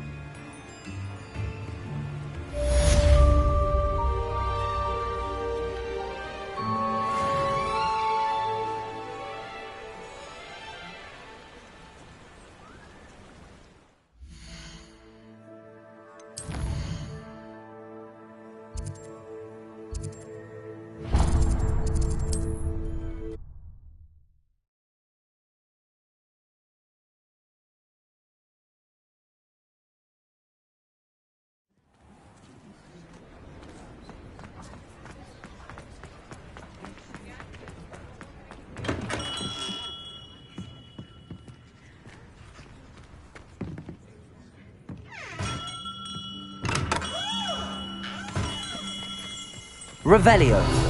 Revelio.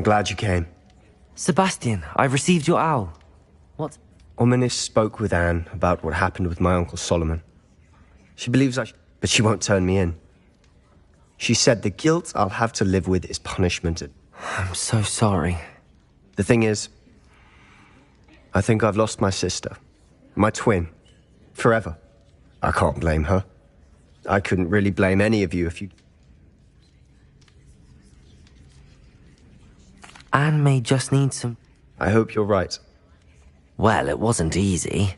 I'm glad you came. Sebastian, I received your owl. What? Ominis spoke with Anne about what happened with my uncle Solomon. She believes but she won't turn me in. She said the guilt I'll have to live with is punishment. I'm so sorry. The thing is, I think I've lost my sister. My twin. Forever. I can't blame her. I couldn't really blame any of you if you... Anne may just need some... I hope you're right. Well, it wasn't easy.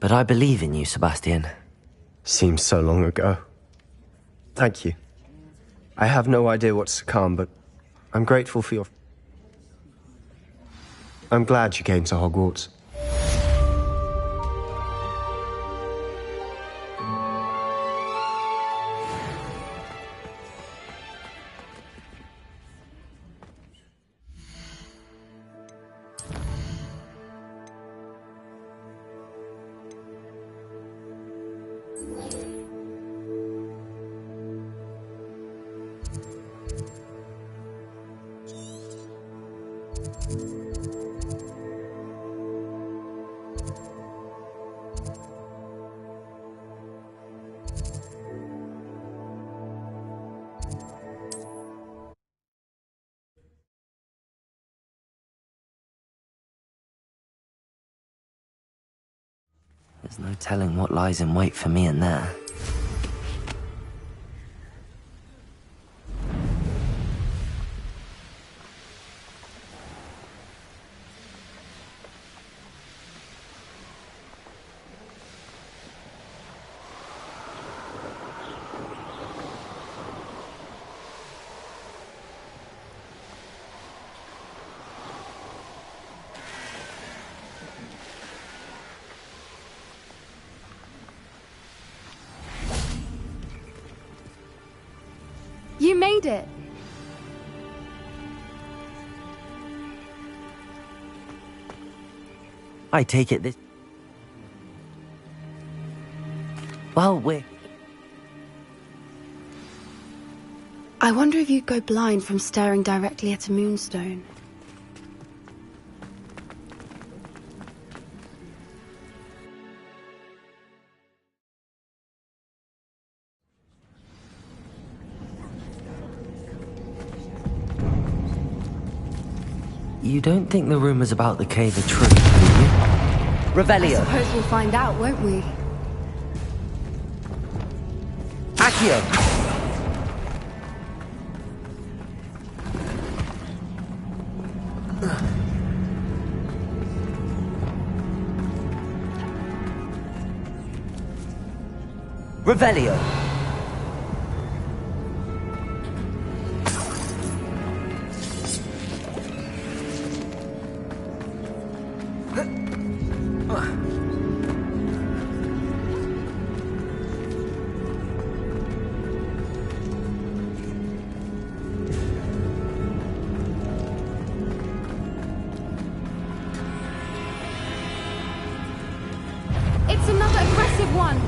But I believe in you, Sebastian. Seems so long ago. Thank you. I have no idea what's to come, but I'm grateful for your... I'm glad you came to Hogwarts. There's no telling what lies in wait for me in there. You made it! I take it this... Well, we're... I wonder if you'd go blind from staring directly at a moonstone. You don't think the rumors about the cave are true, do you? Revelio. I suppose we'll find out, won't we? Accio. Revelio. It's another aggressive one!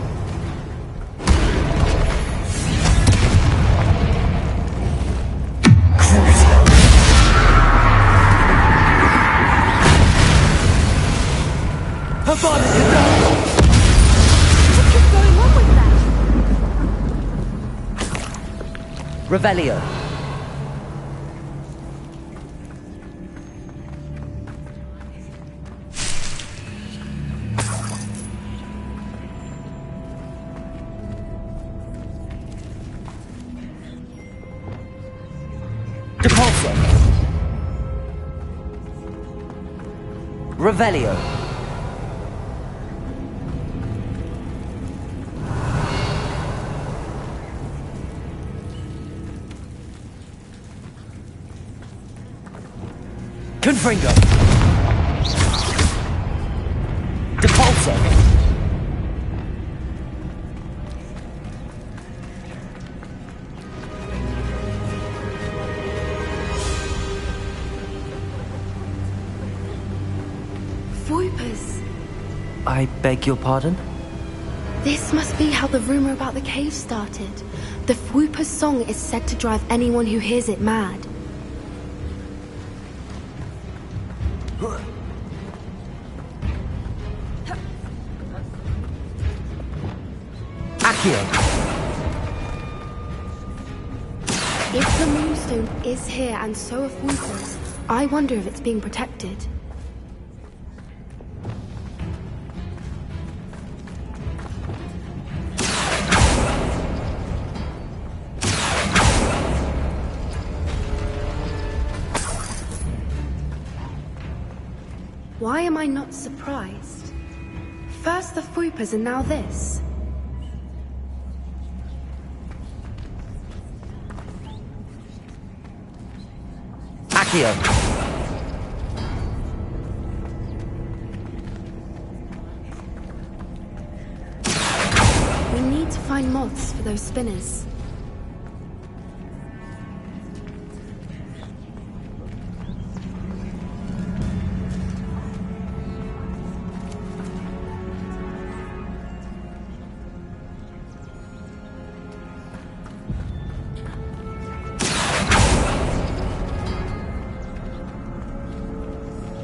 Her body is down! What is going on with that? Revelio. Depulso. Revelio. Confringo. Depulso. Voipers. I beg your pardon? This must be how the rumor about the cave started. The Fwooper's song is said to drive anyone who hears it mad. Accio. If the moonstone is here and so are Fwoopers, I wonder if it's being protected. Why am I not surprised? First the Fwoopers and now this. Accio. We need to find moths for those spinners.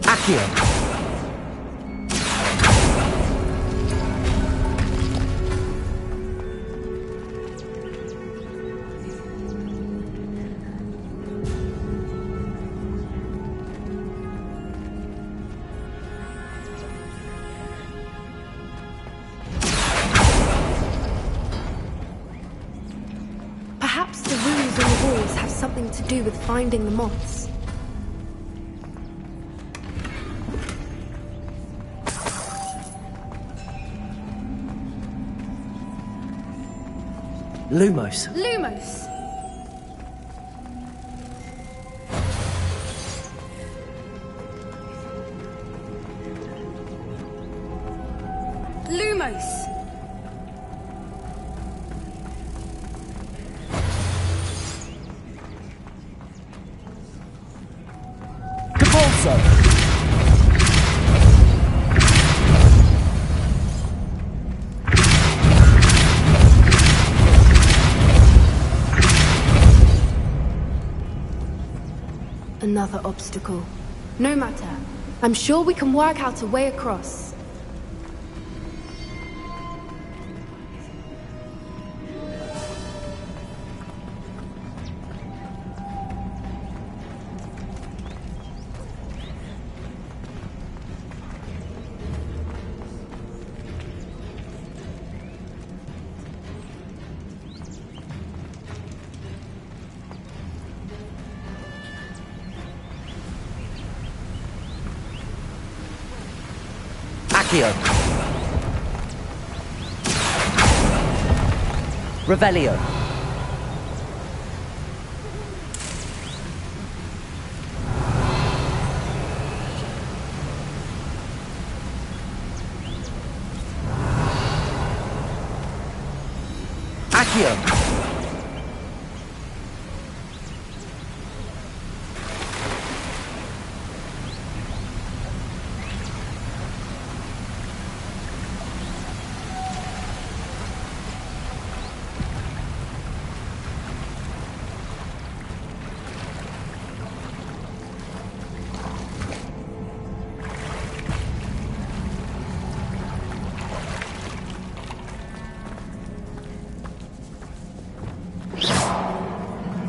Accio. something to do with finding the moths. Lumos. Lumos! Lumos! Another obstacle. No matter. I'm sure we can work out a way across. Accio. Revelio. Accio.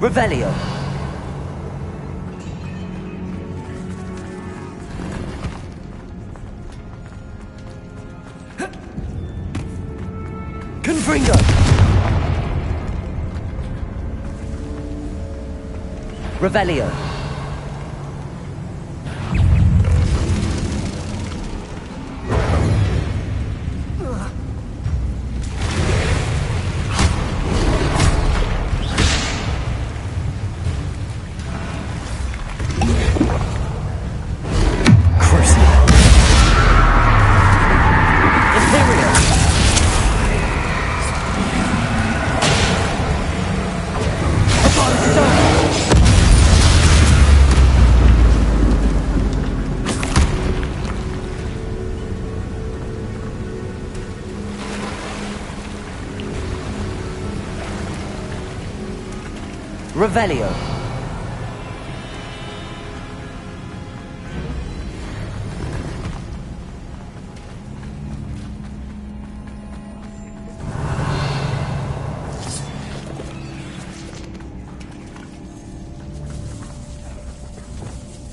Revelio. Confringo. Revelio. Revelio.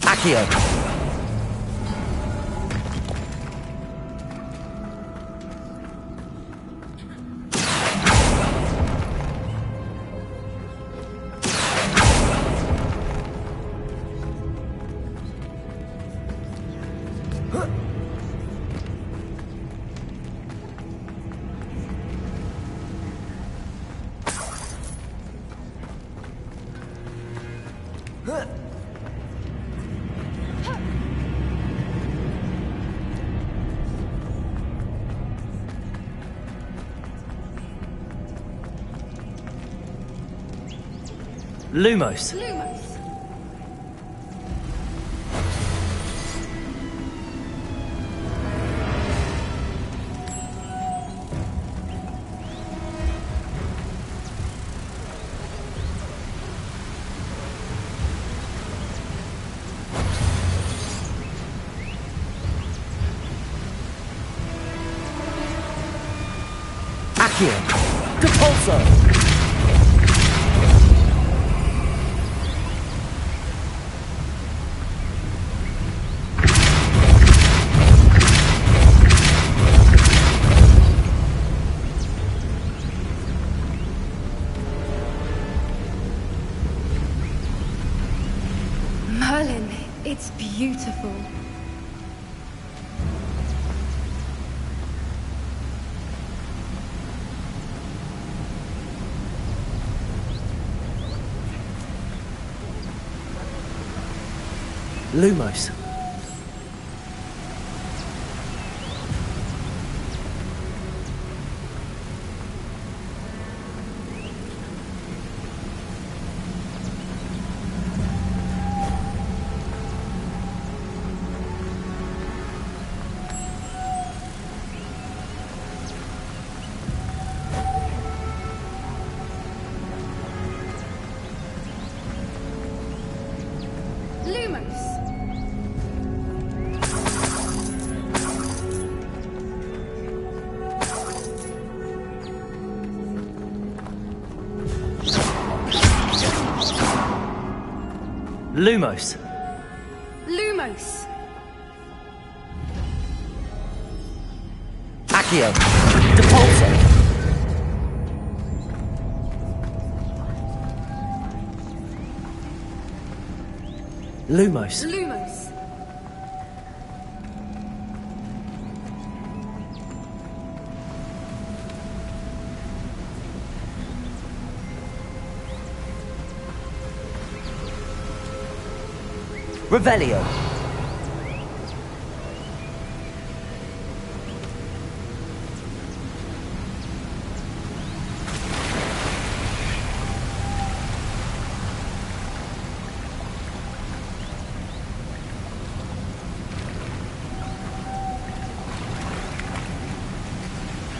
Accio. Lumos. Lumos. Accio. Depulso. Merlin, it's beautiful. Lumos. Lumos. Lumos! Accio. Depulso. Lumos. Lumos! Revelio.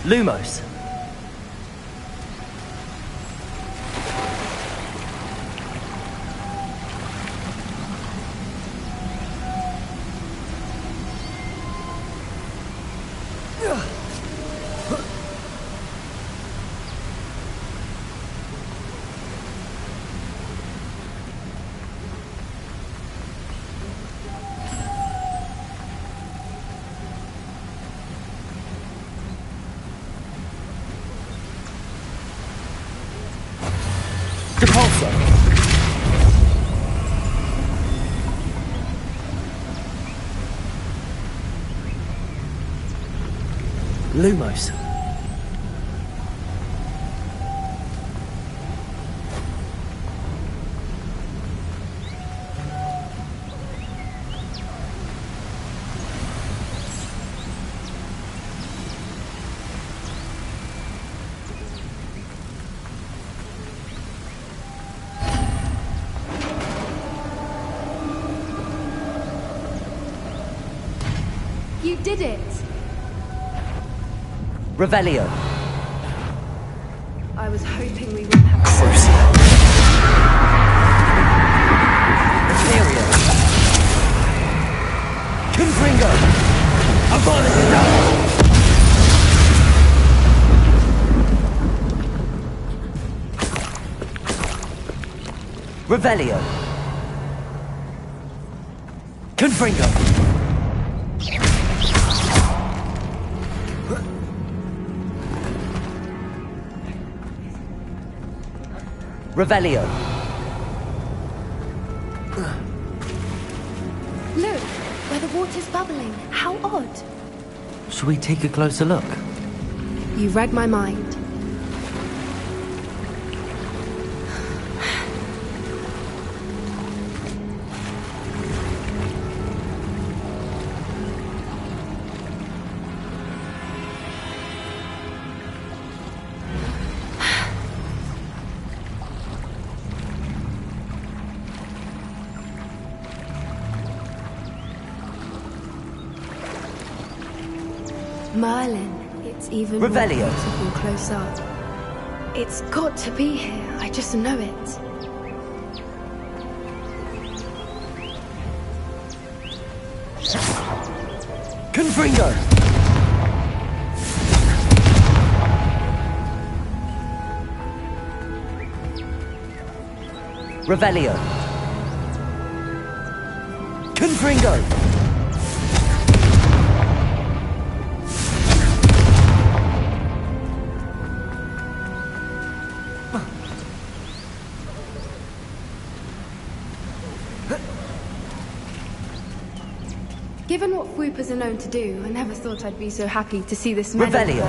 Lumos. Depulso. Lumos. You did it! Revelio. I was hoping we wouldn't have Materia. Confringo. Abolish Revelio. Confringo. Revelio. Look, where the water's bubbling. How odd. Shall we take a closer look? You read my mind. Merlin, it's even Revelio. more beautiful close up. It's got to be here, I just know it. Confringo. Revelio. Confringo. Given what Whoopers are known to do, I never thought I'd be so happy to see this medal. Revelio.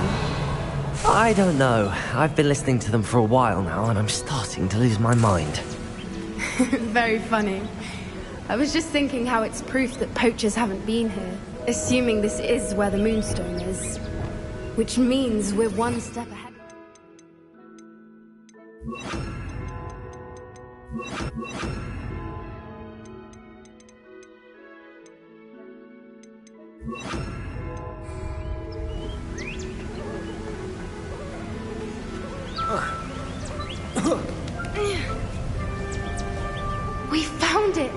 I don't know. I've been listening to them for a while now, and I'm starting to lose my mind. Very funny. I was just thinking how it's proof that poachers haven't been here, assuming this is where the Moonstone is. Which means we're one step ahead. We found it!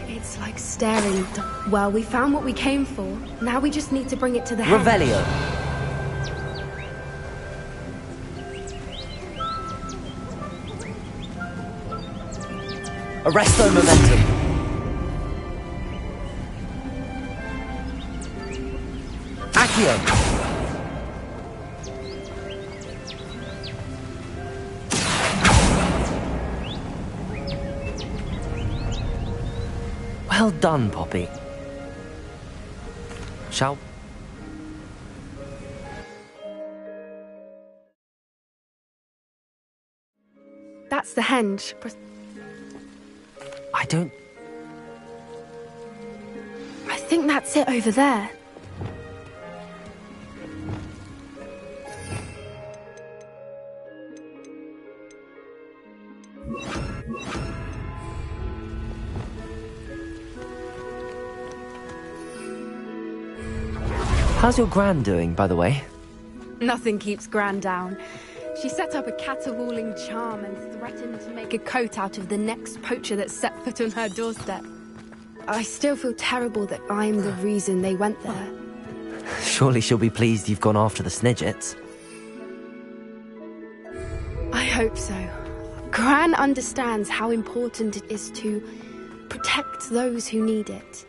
It's like staring. Well, we found what we came for. Now we just need to bring it to the head. Revelio. Arresto momentum. Accio. Well done, Poppy. Shall... That's the henge. I don't... I think that's it over there. How's your Gran doing, by the way? Nothing keeps Gran down. She set up a caterwauling charm and threatened to make a coat out of the next poacher that set foot on her doorstep. I still feel terrible that I'm the reason they went there. Surely she'll be pleased you've gone after the Snidgets. I hope so. Gran understands how important it is to protect those who need it.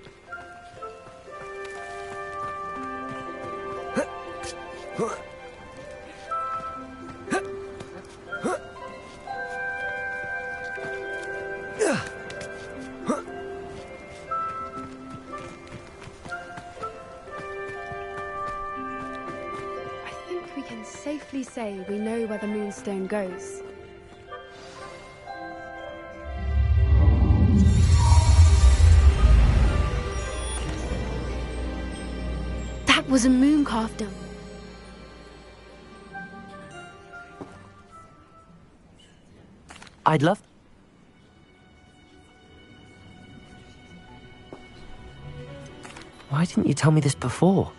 Safely say we know where the Moonstone goes. That was a mooncalf dump. I'd love... Why didn't you tell me this before?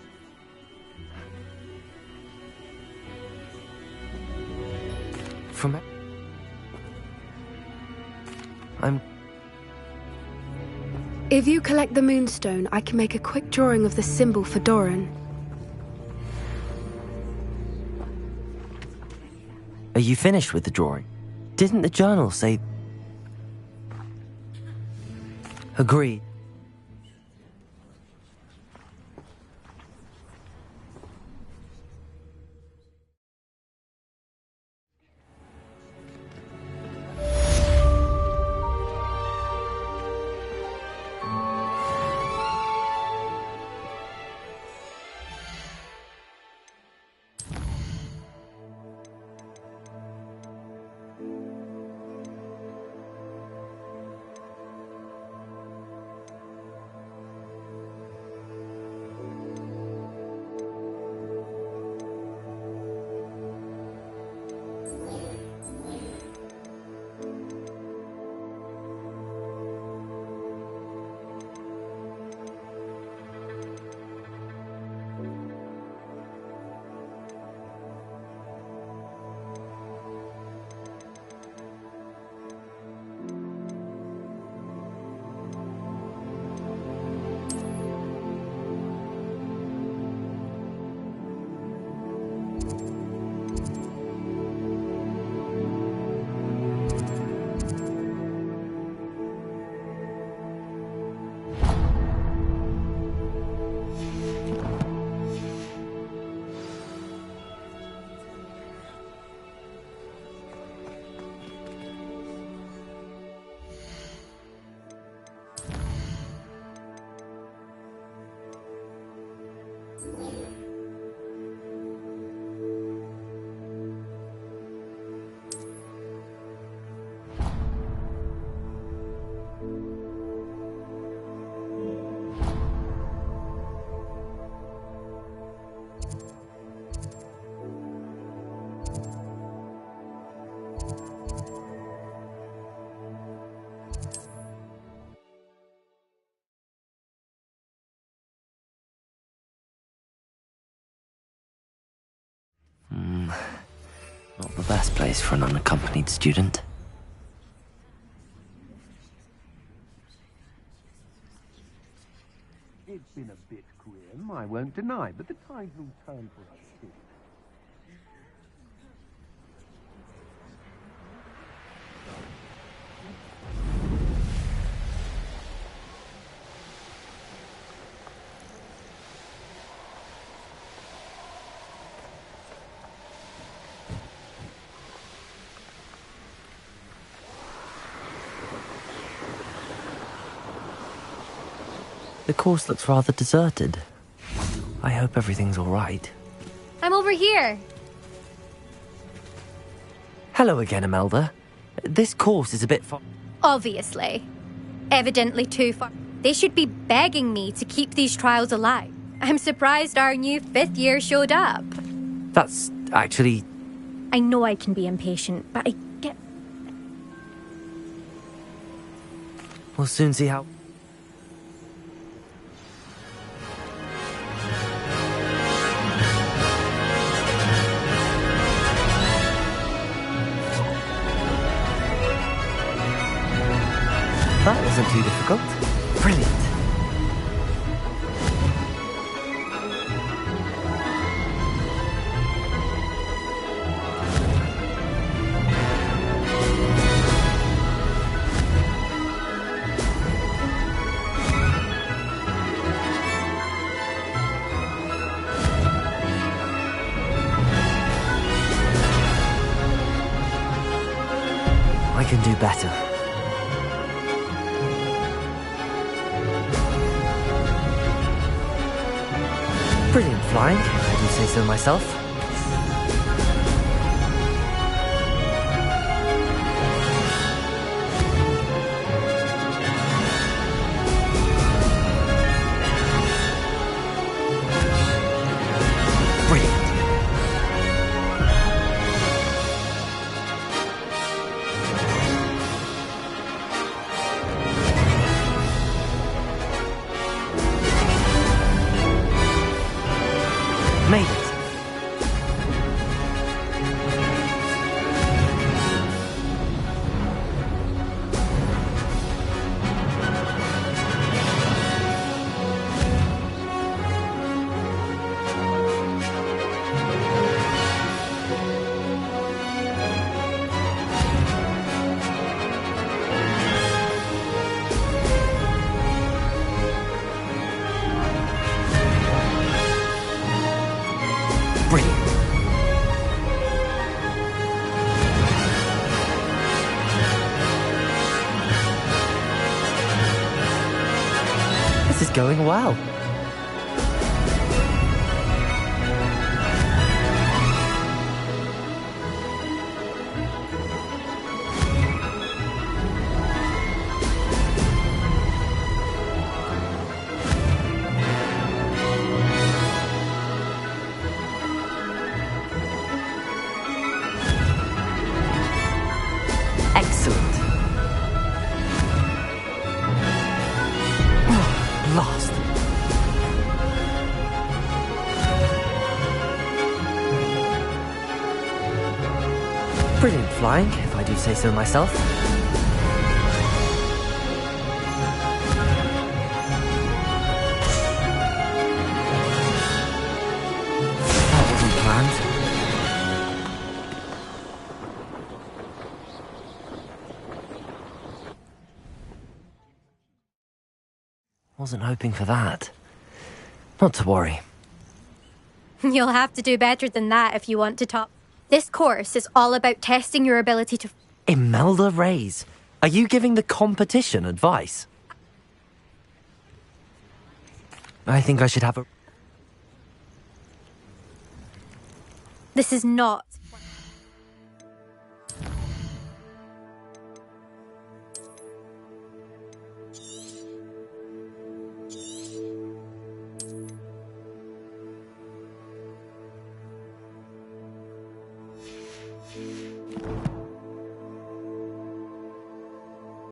If you collect the Moonstone, I can make a quick drawing of the symbol for Doran. Are you finished with the drawing? Didn't the journal say... Agreed. Not the best place for an unaccompanied student. It's been a bit grim, I won't deny, but the tide will turn for us soon. The course looks rather deserted. I hope everything's all right. I'm over here. Hello again, Imelda. This course is a bit far. Obviously. Evidently too far. They should be begging me to keep these trials alive. I'm surprised our new 5th year showed up. That's actually... I know I can be impatient, but I get... We'll soon see how... That wasn't too difficult. Brilliant. I can do better. Brilliant flying, if I do say so myself. Brilliant. Made it. Brilliant. This is going well. Excellent. Oh, lost. Brilliant flying, if I do say so myself. That wasn't planned. Wasn't hoping for that. Not to worry. You'll have to do better than that if you want to top. This course is all about testing your ability to... Imelda Reyes, are you giving the competition advice? I think I should have a... This is not